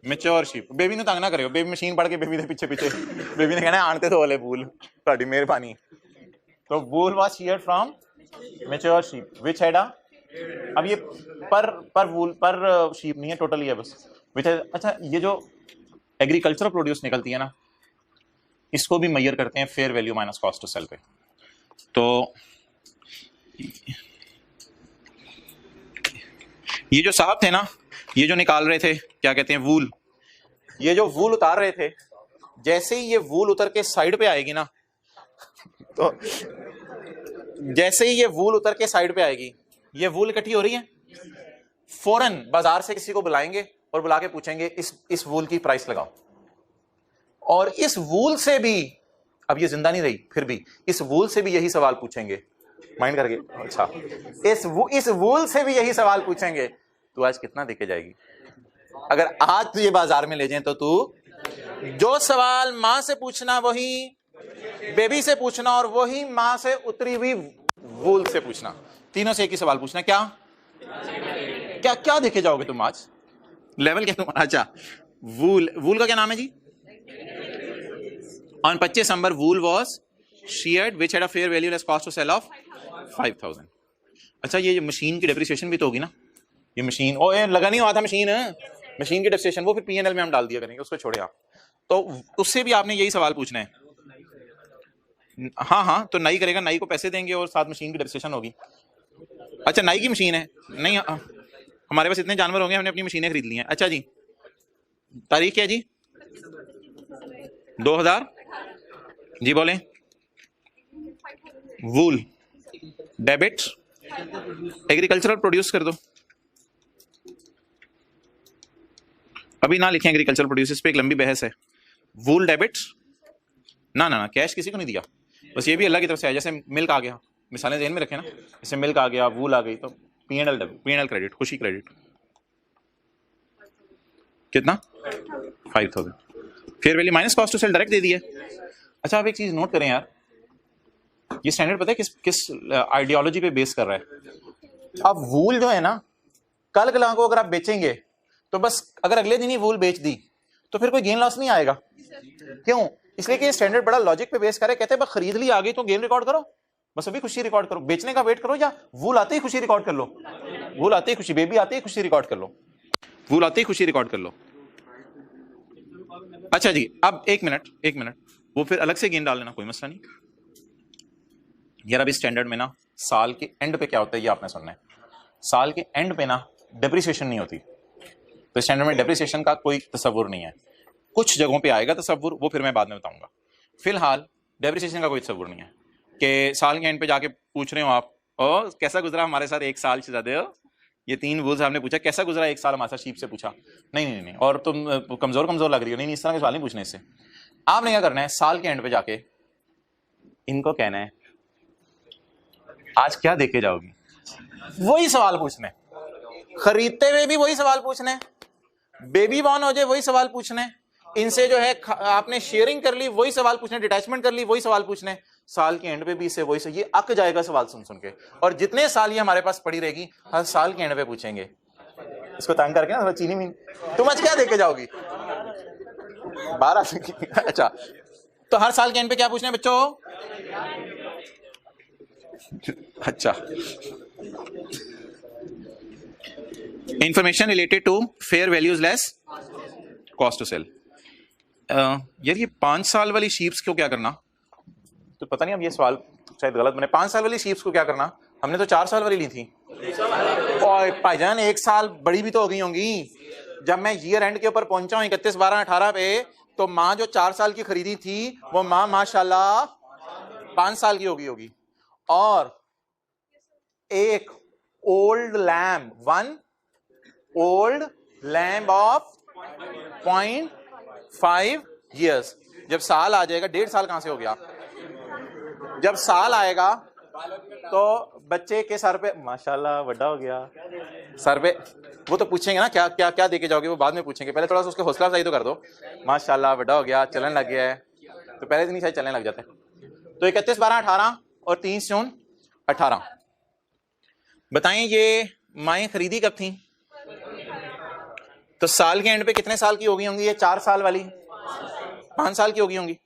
mature sheep. Baby ने तंग ना करियो, बेबी मशीन पढ़ के बेबी के पीछे पीछे बेबी ने कहना आनते तो बोले वूल, ਤੁਹਾਡੀ ਮਿਹਰਬਾਨੀ। तो wool was sheared from mature sheep which had a, अब ये पर वूल पर शीप नहीं है, टोटली है बस विच है। अच्छा, ये जो एग्रीकल्चरल प्रोड्यूस निकलती है ना, इसको भी मेजर करते हैं fair value minus cost to sell पे। तो ये जो साहब थे ना, ये जो निकाल रहे थे, क्या कहते हैं, वूल, ये जो वूल उतार रहे थे, जैसे ही ये वूल उतर के साइड पे आएगी ना, तो जैसे ही ये वूल उतर के साइड पे आएगी, ये वूल इकट्ठी हो रही है, फौरन बाजार से किसी को बुलाएंगे और बुला के पूछेंगे इस वूल की प्राइस लगाओ। और इस वूल से भी, अब ये जिंदा नहीं रही, फिर भी इस वूल से भी यही सवाल पूछेंगे, माइंड करके। अच्छा, इस वूल से भी यही सवाल पूछेंगे, तू आज कितना देके जाएगी? अगर आज तुझे बाजार में ले जाएं तो तू जो सवाल मां से पूछना वही बेबी से पूछना, और वही मां से उतरी हुई वूल से पूछना, तीनों से एक ही सवाल पूछना। क्या क्या क्या देखे जाओगे तुम आज? लेवल क्या तुम्हारा? अच्छा, वूल का क्या नाम है जी? On 25 December, wool was sheared, which had a fair value less cost to sell of 5000. अच्छा, ये मशीन की डेप्रिसिएशन भी तो होगी ना, ये मशीन, ओ ये लगा नहीं हुआ था मशीन की डेप्रिसिएशन, वो फिर P&L में हम डाल दिया करेंगे, उसको छोड़े आप। तो उससे भी आपने यही सवाल पूछना है। हाँ, तो नाई करेगा, नाई को पैसे देंगे और साथ मशीन की डेप्रिसिएशन होगी। अच्छा, नाई की मशीन है नहीं, हमारे पास इतने जानवर होंगे, हमने अपनी मशीनें खरीद ली हैं। अच्छा जी, तारीख क्या जी? 2000 जी, बोले। वूल डेबिट एग्रीकल्चरल प्रोड्यूस कर दो, अभी ना लिखें एग्रीकल्चरल प्रोड्यूस, इस पे एक लंबी बहस है। वूल डेबिट ना कैश किसी को नहीं दिया, बस ये भी अल्लाह की तरफ से आया। जैसे मिल्क आ गया, मिसालें ज़हन में रखें ना, जैसे मिल्क आ गया, वूल आ गई, तो P&L क्रेडिट, खुशी क्रेडिट, कितना? 5000। Fair value minus cost to sell direct दे दिया। अच्छा, आप एक चीज नोट करें यार, ये स्टैंडर्ड पता है किस आइडियोलॉजी पे बेस कर रहा है? अब वूल जो है ना, कल को अगर आप बेचेंगे तो बस, अगर अगले दिन ही वूल बेच दी तो फिर कोई गेन लॉस नहीं आएगा। क्यों? इसलिए कि ये स्टैंडर्ड बड़ा लॉजिक पे बेस करे, कहते हैं बस खरीद ली, आ गई तो गेन रिकॉर्ड करो, बस अभी खुशी रिकॉर्ड करो, बेचने का वेट करो, या वूल आते ही खुशी रिकॉर्ड कर लो, वूल आते ही खुशी, बेबी आते ही खुशी रिकॉर्ड कर लो, वूल आते ही खुशी रिकॉर्ड कर लो। अच्छा जी, अब एक मिनट, वो फिर अलग से गेन डाल लेना, कोई मसला नहीं यार। अब इस स्टैंडर्ड में ना, साल के एंड पे क्या होता है ये आपने सुनना है। साल के एंड पे ना डेप्रिसिएशन नहीं होती, तो स्टैंडर्ड में डेप्रिसिएशन का कोई तस्वुर नहीं है। कुछ जगहों पे आएगा तस्वुर, वो फिर मैं बाद में बताऊंगा। फिलहाल डेप्रिसिएशन का कोई तस्वुर नहीं है। कि साल के एंड पे जाके पूछ रहे हो आप, ओ कैसा गुजरा हमारे साथ एक साल शहजादे हो, ये 3 बुल्स आपने पूछा कैसा गुजरा एक साल हमारे साथ, शीप से पूछा। नहीं नहीं नहीं, और तुम कमजोर कमजोर लग रही हो, नहीं नहीं, इस तरह के सवाल नहीं पूछने इससे। आपने क्या करना है, साल के एंड पे जाके इनको कहना है आज क्या देके जाओगी, वही सवाल पूछने, खरीदते हुए भी वही सवाल पूछने, बेबी बॉर्न हो जाए वही सवाल पूछने, इनसे जो है आपने शेयरिंग कर ली वही सवाल पूछने, डिटैचमेंट कर ली वही सवाल पूछने, साल के एंड पे भी इससे वही से, ये अक जाएगा सवाल सुन सुन के, और जितने साल ये हमारे पास पड़ी रहेगी हर साल के एंड पे पूछेंगे। इसको तंग करके ना चीनी मीन, तुम आज क्या देके जाओगी 12। अच्छा, तो हर साल के एंड पे क्या पूछना है बच्चों? अच्छा, information related to fair values less cost to sell. यार ये 5 साल वाली शीप्स को क्या करना, तो पता नहीं अब ये सवाल शायद गलत बने। 5 साल वाली शीप्स को क्या करना, हमने तो 4 साल वाली ली थी। और भाईजान 1 साल बड़ी भी तो हो गई होंगी। जब मैं ईयर एंड के ऊपर पहुंचा हूं 31/12/18 पे, तो माँ जो 4 साल की खरीदी थी वो माँ माशाल्लाह 5 साल की हो गई होगी। और एक old lamb, 1 old lamb of 0.5 years, जब साल आ जाएगा, 1.5 साल कहां से हो गया, जब साल आएगा तो बच्चे के सर पे माशाल्लाह बड़ा हो गया, सर पे वो तो पूछेंगे ना क्या क्या क्या देके जाओगे, वो बाद में पूछेंगे, पहले थोड़ा सा उसके हौसला अफजाई तो कर दो, माशाल्लाह बड़ा हो गया, चलने लग गया है, तो पहले दिन ही शायद चलने लग जाते हैं। तो 31/12/18 और 30 जून 18, बताएं ये माएँ खरीदी कब थी? तो साल के एंड पे कितने साल की हो गई होंगी? ये 4 साल वाली 5 साल की हो गई होंगी।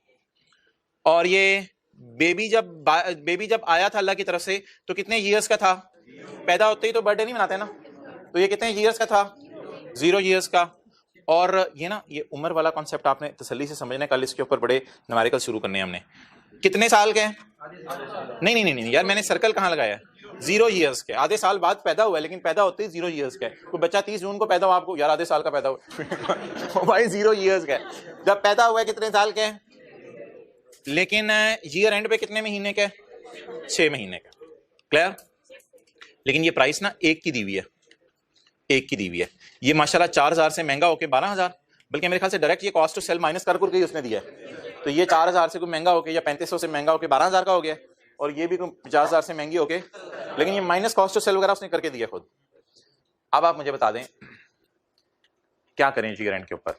और ये बेबी जब आया था अल्लाह की तरफ से तो कितने ईयर्स का था? पैदा होते ही तो बर्थडे नहीं मनाते ना, तो ये कितने ईयर्स का था? 0 ईयर्स का। और ये ना ये उम्र वाला कॉन्सेप्ट आपने तसल्ली से समझना है, कल इसके ऊपर बड़े न्यूमेरिकल शुरू करने हैं हमने। कितने साल के? नहीं नहीं नहीं यार, मैंने सर्कल कहाँ लगाया है? 0 ईयर्स के, आधे साल बाद पैदा हुआ है, लेकिन पैदा होते ही 0 ईयर्स का है। कोई बच्चा 30 जून को पैदा हुआ, आपको यार आधे साल का पैदा हुआ भाई 0 ईयर्स का है। जब पैदा हुआ है कितने साल के? लेकिन ईयर एंड पे कितने महीने के? 6 महीने का। क्लियर? लेकिन ये प्राइस ना एक की दी हुई है, एक की दी हुई है। ये माशाल्लाह 4000 से महंगा होके 12000, बल्कि मेरे ख्याल से डायरेक्ट ये कॉस्ट टू सेल माइनस कर ही उसने दिया है। तो ये 4000 से कोई महंगा होके या 3500 से महंगा होके 12000 का हो गया, और ये भी 50000 से महंगी होके, लेकिन ये माइनस कॉस्ट टू सेल वगैरह उसने करके दिया खुद। अब आप मुझे बता दें क्या करें जी रेंट के ऊपर?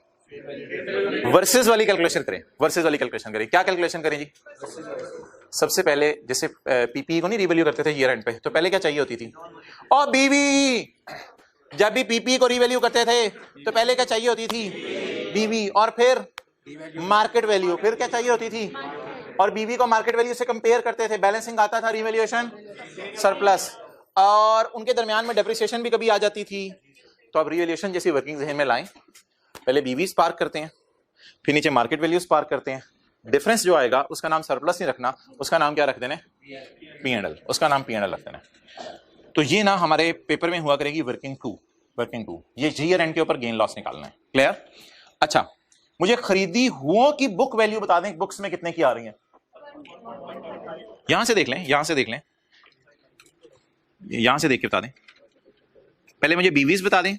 वर्सेस वाली कैलकुलेशन करें, वर्सेस वाली कैलकुलेशन करें। क्या कैलकुलेशन करें जी? सबसे पहले जैसे पीपीई को नहीं रिवैल्यू करते थे ईयर एंड पे, तो पहले क्या चाहिए होती थी? और बीवी, जब भी पीपीई को रिवैल्यू करते थे तो पहले क्या चाहिए होती थी? बीवी। और फिर मार्केट वैल्यू, फिर क्या चाहिए होती थी? और बीवी को मार्केट वैल्यू से कंपेयर करते थे, बैलेंसिंग आता था, रिवैल्यूएशन, सरप्लस, और उनके दरमियान में डेप्रिसिएशन भी कभी आ जाती थी। तो अब रिवैल्यूएशन जैसी वर्किंग ज़हन में लाएं, पहले बीवीज पार्क करते हैं, फिर नीचे मार्केट वैल्यूज पार्क करते हैं। डिफरेंस जो आएगा उसका नाम सरप्लस नहीं रखना, उसका नाम क्या रख देना? P&L, उसका नाम P&L रख देना। तो ये ना हमारे पेपर में हुआ करेगी वर्किंग टू, ये ईयर एंड के ऊपर गेन लॉस निकालना है। क्लियर? अच्छा, मुझे खरीदी हुओं की बुक वैल्यू बता दें, बुक्स में कितने की आ रही है? यहां से देख लें, यहां से देख लें, यहां से देख के बता दें। पहले मुझे बीवीज बता दें।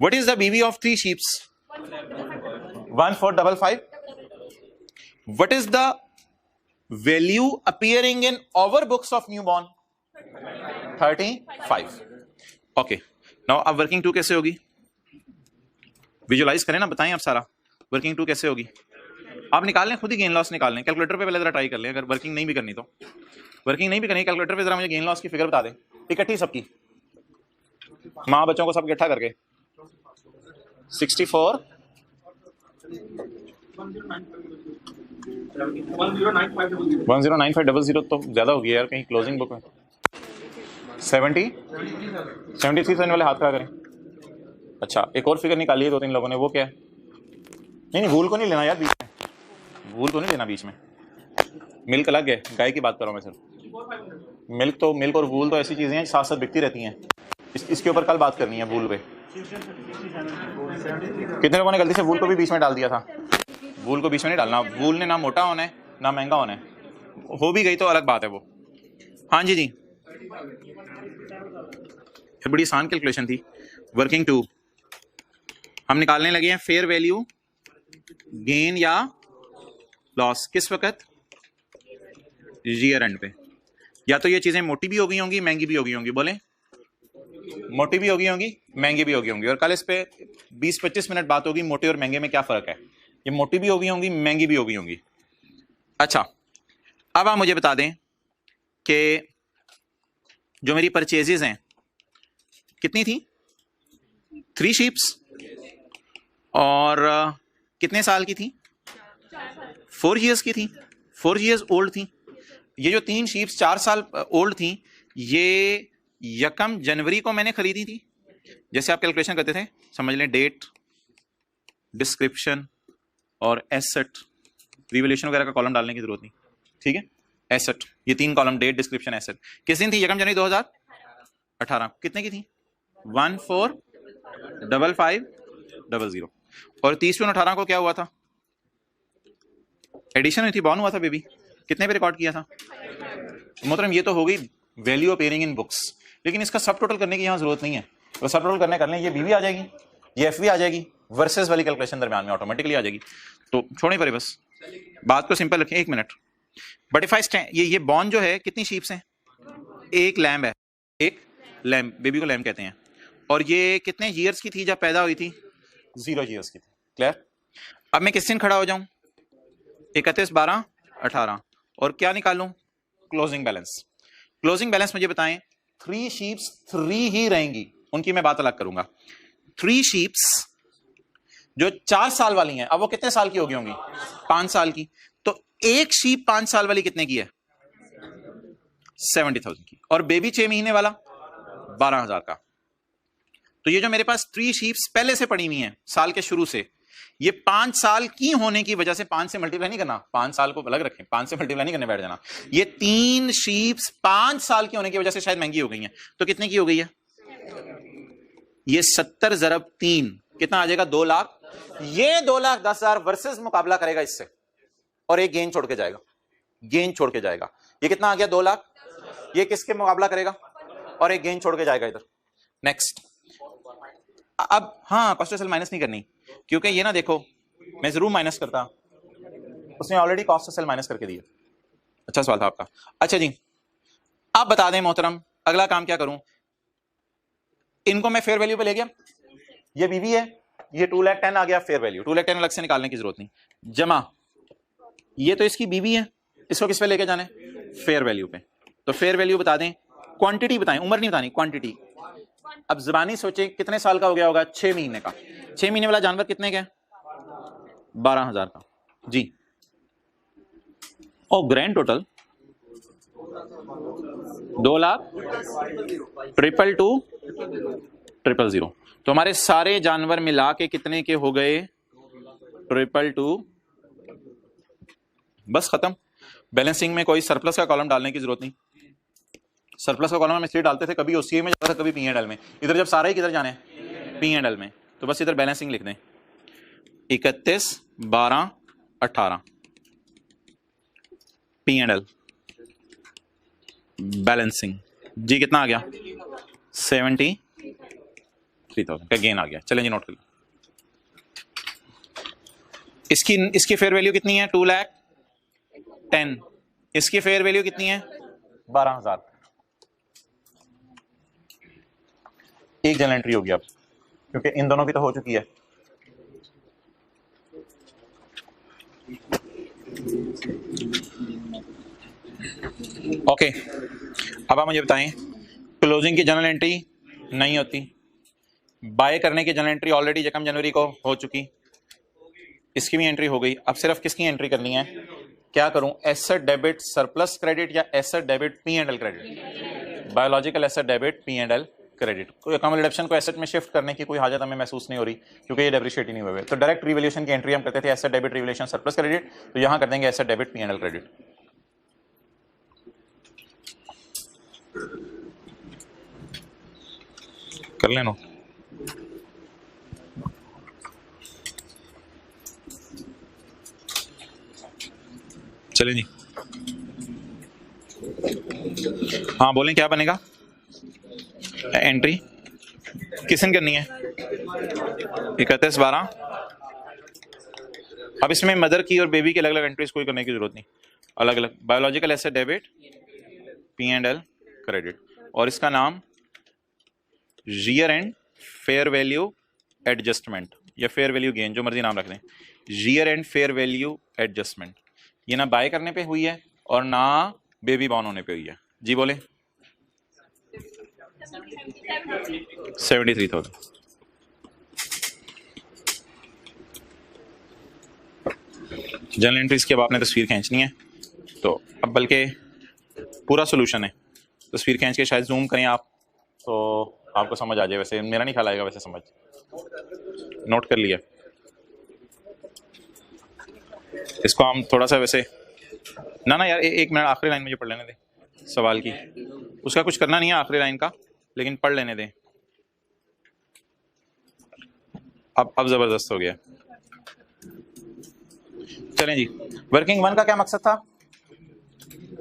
What is the BV of 3 sheeps? 1455. What is the value appearing in our books of newborn? 35. Okay. Now अब वर्किंग टू कैसे होगी? विजुअलाइज करें ना, बताएं आप सारा वर्किंग टू कैसे होगी? आप निकाल लें, खुद ही गेन लॉस निकाल लें। कैलकुलेटर पे पहले जरा ट्राई कर लें, अगर वर्किंग नहीं भी करनी तो। वर्किंग नहीं भी करनी, कैलकुलेटर पे जरा मुझे गेन लॉस की फिगर बता दें, इकट्ठी सबकी, माँ बच्चों को सब इकट्ठा करके। 64 109500 तो ज्यादा हो गया यार, कहीं क्लोजिंग बुक में 73 से वाले हाथ खड़ा करें। अच्छा, एक और फिगर निकाली है 2-3 लोगों ने, वो क्या है? नहीं भूल को नहीं लेना यार, बीच में भूल को नहीं लेना बीच में। मिल्क अलग है, गाय की बात कर रहा हूँ मैं सिर्फ। मिल्क और वूल तो ऐसी चीजें हैं साथ साथ बिकती रहती हैं। इसके ऊपर कल बात करनी है, वूल पे। कितने लोगों ने गलती से वूल को भी बीच में डाल दिया था? वूल को बीच में नहीं डालना, वूल ने ना मोटा होना है ना महंगा होना है, हो भी गई तो अलग बात है वो। हाँ जी जी, ये बड़ी आसान कैलकुलेशन थी। वर्किंग टू हम निकालने लगे हैं फेयर वैल्यू गेन या लॉस किस वक्त, ईयर एंड पे। या तो ये चीजें मोटी भी हो गई होंगी, महंगी भी हो गई होंगी, बोले मोटी भी होगी होंगी, महंगी भी होगी होंगी। और कल इस पे 20-25 मिनट बात होगी मोटे और महंगे में क्या फर्क है। ये मोटी भी होगी होंगी, महंगी भी होगी होंगी। अच्छा, अब आप मुझे बता दें कि जो मेरी परचेजेज हैं कितनी थी, 3 शीप्स, और कितने साल की थी, 4 years की थी, 4 years ओल्ड थी। ये जो 3 शीप्स 4 साल ओल्ड थी, ये 1 जनवरी को मैंने खरीदी थी। जैसे आप कैलकुलेशन करते थे, समझ लें डेट, डिस्क्रिप्शन और एसेट, रिवैल्यूएशन वगैरह का कॉलम डालने की जरूरत नहीं, ठीक है। एसेट, ये 3 कॉलम, डेट, डिस्क्रिप्शन, एसेट। किस दिन थी, 1 जनवरी 2018। कितने की थी, 145500। और 30/18 को क्या हुआ था, एडिशन हुई थी, बॉर्न हुआ था बेबी। कितने पे रिकॉर्ड किया था मोहतरम, ये तो हो गई वैल्यू अपीयरिंग इन बुक्स, लेकिन इसका सब टोटल करने की यहाँ जरूरत नहीं है। तो सब टोटल करने कर लें, ये बीवी आ जाएगी, ये एफवी आ जाएगी, वर्सेस वाली कैलकुलेशन दरमियान में ऑटोमेटिकली आ जाएगी। तो छोड़े परे, बस बात को सिंपल रखें। 1 मिनट। बट इफ आई ये बॉर्न जो है कितनी शीप्स हैं, एक लैम्ब है, एक लैम्ब, बेबी को लैम्ब कहते हैं। और ये कितने ईयर्स की थी जब पैदा हुई थी, 0 years की थी। क्लियर। अब मैं किस दिन खड़ा हो जाऊं, 31/12/18, और क्या निकालूं, क्लोजिंग बैलेंस। क्लोजिंग बैलेंस मुझे बताएं, 3 शीप्स 3 ही रहेंगी, उनकी मैं बात अलग करूंगा। 3 शीप्स जो 4 साल वाली हैं, अब वो कितने साल की होगी होंगी, 5 साल की। तो एक शीप 5 साल वाली कितने की है, 70,000 की। और बेबी 6 महीने वाला 12,000 का। तो ये जो मेरे पास 3 शीप्स पहले से पड़ी हुई हैं साल के शुरू से, ये 5 साल की होने की वजह से 5 से मल्टीप्लाई नहीं करना, 5 साल को अलग रखें, 5 से मल्टीप्लाई नहीं करने बैठ जाना। ये 3 शीप्स 5 साल की होने की वजह से शायद महंगी हो गई हैं। तो कितने की हो गई है, ये 70 × 3 कितना आ जाएगा, 2 लाख। ये 2,10,000 वर्सेस मुकाबला करेगा इससे, और एक गेन छोड़ के जाएगा, गेन छोड़ के जाएगा। ये कितना आ गया, 2 लाख। ये किसके मुकाबला करेगा, और एक गेन छोड़ के जाएगा इधर। नेक्स्ट। अब हाँ, कॉस्ट ऑफ सेल माइनस नहीं करनी, क्योंकि ये ना देखो, मैं जरूर माइनस करता, उसने already cost of sale minus करके दिया। अच्छा सवाल था आपका। अच्छा जी, आप बता दें मोहतरम, अगला काम क्या करूं। इनको मैं फेयर वैल्यू पे ले गया, ये बीवी है, ये 2,10,000 आ गया फेयर वैल्यू, 2,10,000 अलग से निकालने की जरूरत नहीं, जमा ये तो इसकी बीवी है, इसको किस पे लेके जाने, फेयर वैल्यू पे। तो फेयर वैल्यू बता दें, क्वांटिटी बताएं, उम्र नहीं बतानी, क्वांटिटी। अब जबानी सोचे कितने साल का हो गया होगा, 6 महीने का। 6 महीने वाला जानवर कितने का, 12,000 का जी। और ग्रैंड टोटल 2,00,222,000। तो हमारे सारे जानवर मिला के कितने के हो गए, 222। बस खत्म। बैलेंसिंग में कोई सरप्लस का कॉलम डालने की जरूरत नहीं। सरप्लस का कॉलम हम इसलिए डालते थे, कभी ओसीए में जाता था, कभी P&L में। इधर जब सारा ही किधर जाने, P&L में, तो बस इधर बैलेंसिंग लिख दें, 31/12/18 P&L बैलेंसिंग जी। कितना आ गया, 73,000 का गेन आ गया। चलें जी, नोट कर लो। इसकी फेयर वैल्यू कितनी है, 2,10,000। इसकी फेयर वैल्यू कितनी है, 12,000। एक जनरल एंट्री होगी अब, क्योंकि इन दोनों की तो हो चुकी है। ओके, अब आप मुझे बताएं, क्लोजिंग की जनरल एंट्री नहीं होती, बाय करने की जनरल एंट्री ऑलरेडी 1 जनवरी को हो चुकी, इसकी भी एंट्री हो गई। अब सिर्फ किसकी एंट्री करनी है, क्या करूं, एसेट डेबिट सरप्लस क्रेडिट या asset debit P&L credit. Biological asset debit P&L credit. कोई अकाउंट डिडक्शन को एसेट में शिफ्ट करने की कोई हाजत हमें महसूस नहीं हो रही, क्योंकि ये डेप्रिशिएट ही नहीं हुए। तो डायरेक्ट रिवैल्यूएशन की एंट्री हम करते थे asset debit revaluation surplus credit, तो यहां कर देंगे एसेट डेबिट P&L क्रेडिट। कर लेना। चलें जी। हाँ बोलें, क्या बनेगा? एंट्री किसने करनी है? 31/12। अब इसमें मदर की और बेबी की अलग अलग एंट्रीज कोई करने की जरूरत नहीं, अलग अलग। Biological asset debit, P&L credit, और इसका नाम year and fair value adjustment या फेयर वैल्यू गेन, जो मर्जी नाम रख दें। Year and fair value adjustment, ये ना बाय करने पे हुई है और ना बेबी बॉर्न होने पे हुई है। जी बोले। 73,000। जनरल एंट्रीज की अब आपने तस्वीर खींचनी है, तो अब बल्कि पूरा सोल्यूशन है, तस्वीर खींच के शायद जूम करें आप तो आपको समझ आ जाए। वैसे मेरा नहीं ख्याल आएगा, वैसे समझ नोट कर लिया। इसको हम थोड़ा सा वैसे ना यार, एक मिनट, आखिरी लाइन मुझे पढ़ लेने दें सवाल की। उसका कुछ करना नहीं है आखिरी लाइन का, लेकिन पढ़ लेने दें। अब जबरदस्त हो गया। चलें जी, वर्किंग वन का क्या मकसद था?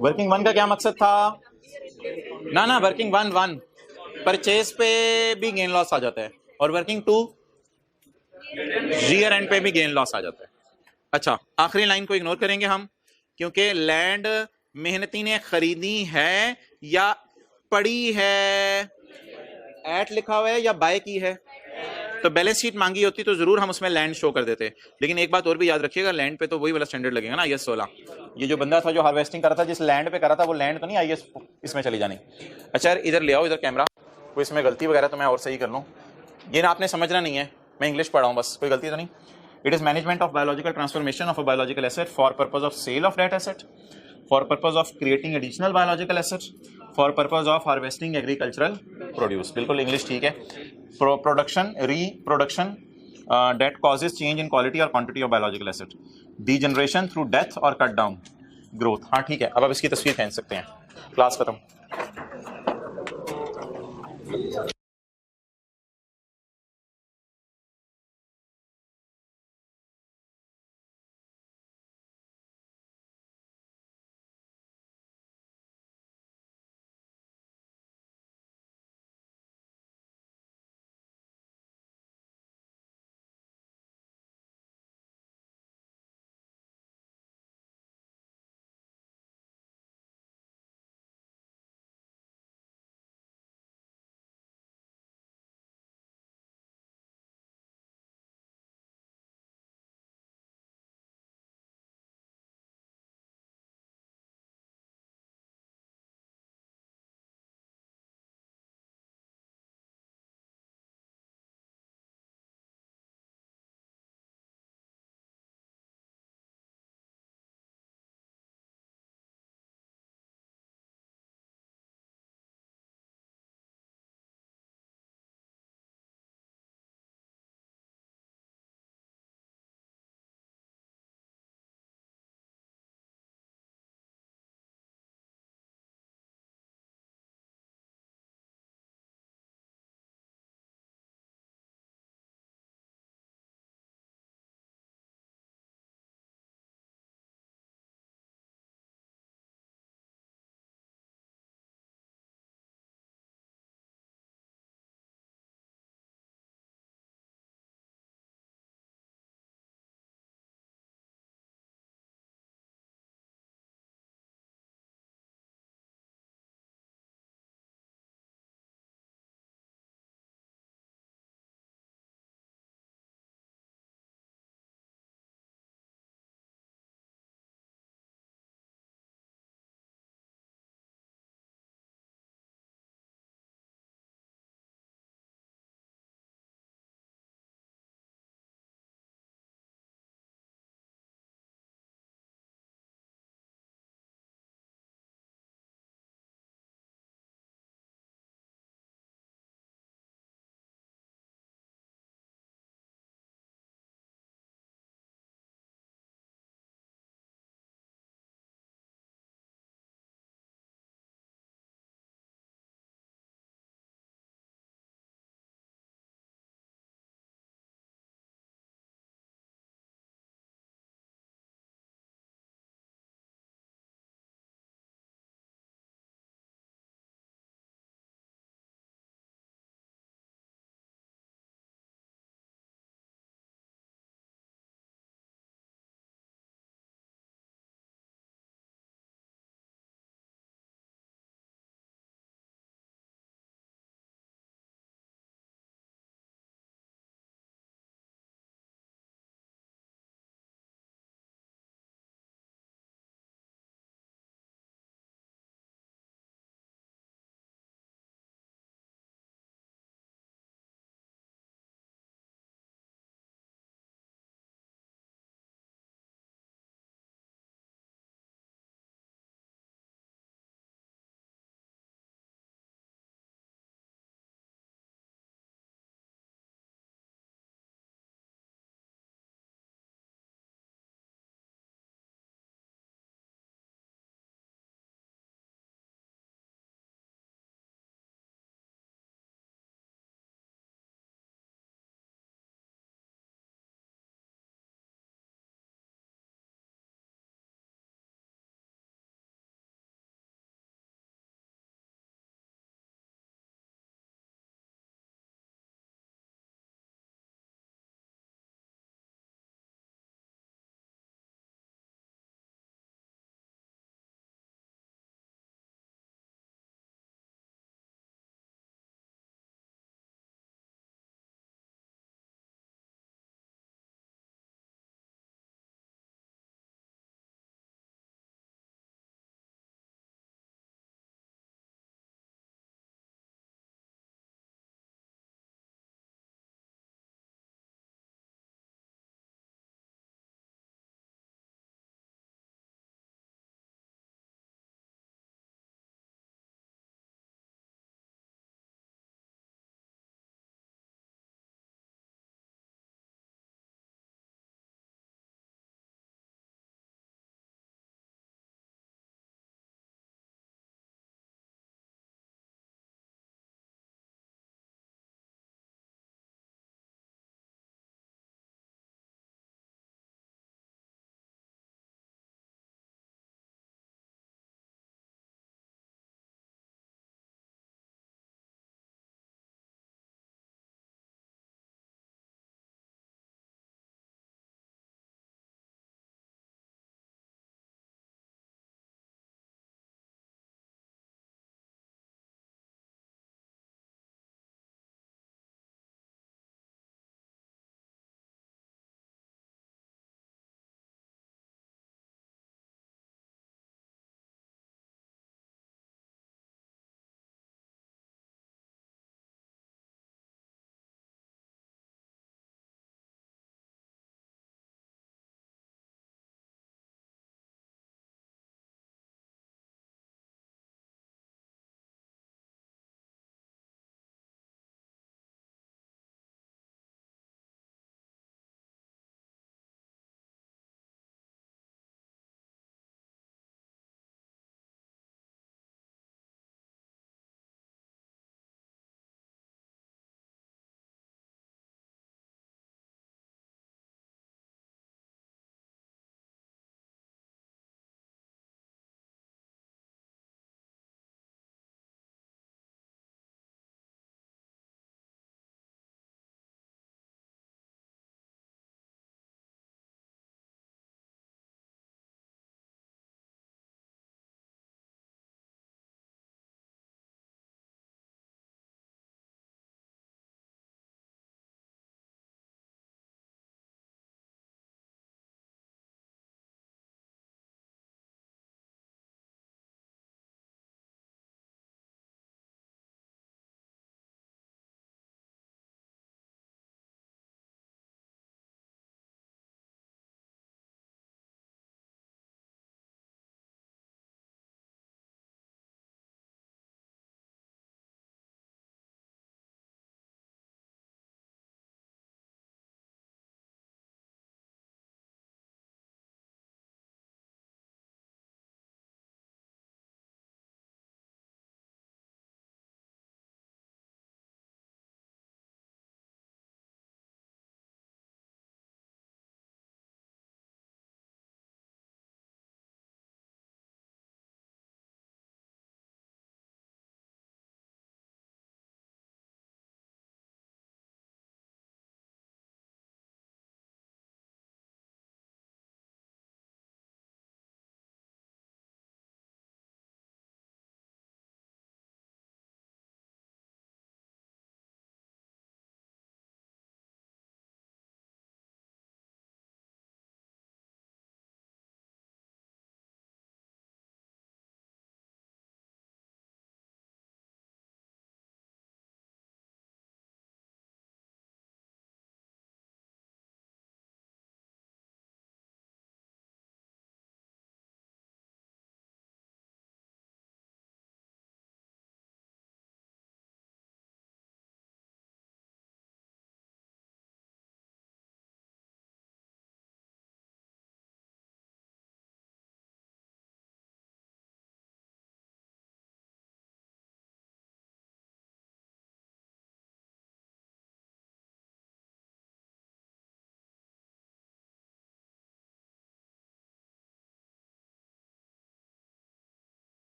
वर्किंग वन का क्या मकसद था? ना वर्किंग वन परचेज पे भी गेन लॉस आ जाता है, और वर्किंग टू ईयर एंड पे भी गेन लॉस आ जाता है। अच्छा, आखिरी लाइन को इग्नोर करेंगे हम, क्योंकि लैंड मेहनती ने खरीदी है या पड़ी है, एट लिखा हुआ है या बाय की है। तो बैलेंस शीट मांगी होती तो जरूर हम उसमें लैंड शो कर देते, लेकिन एक बात और भी याद रखिएगा, लैंड पे तो वही वाला स्टैंडर्ड लगेगा ना, IS 16। ये जो बंदा था जो हार्वेस्टिंग कर रहा था, जिस लैंड पे कर रहा था, वो लैंड तो नहीं IS इसमें चली जानी। अच्छा यार, इधर ले आओ, इधर कैमरा। कोई इसमें गलती वगैरह तो मैं और सही कर लूँ। ये ना आपने समझना नहीं है, मैं इंग्लिश पढ़ा हूँ बस, कोई गलती तो नहीं। It is management of biological transformation of a biological asset for purpose of sale of that asset, for purpose of creating additional biological asset, for purpose of harvesting agricultural produce. बिल्कुल इंग्लिश ठीक है। Production, reproduction that causes change in quality or quantity of biological asset, degeneration through death or cut down growth। हाँ ठीक है, अब आप इसकी तस्वीर खींच सकते हैं। क्लास खत्म।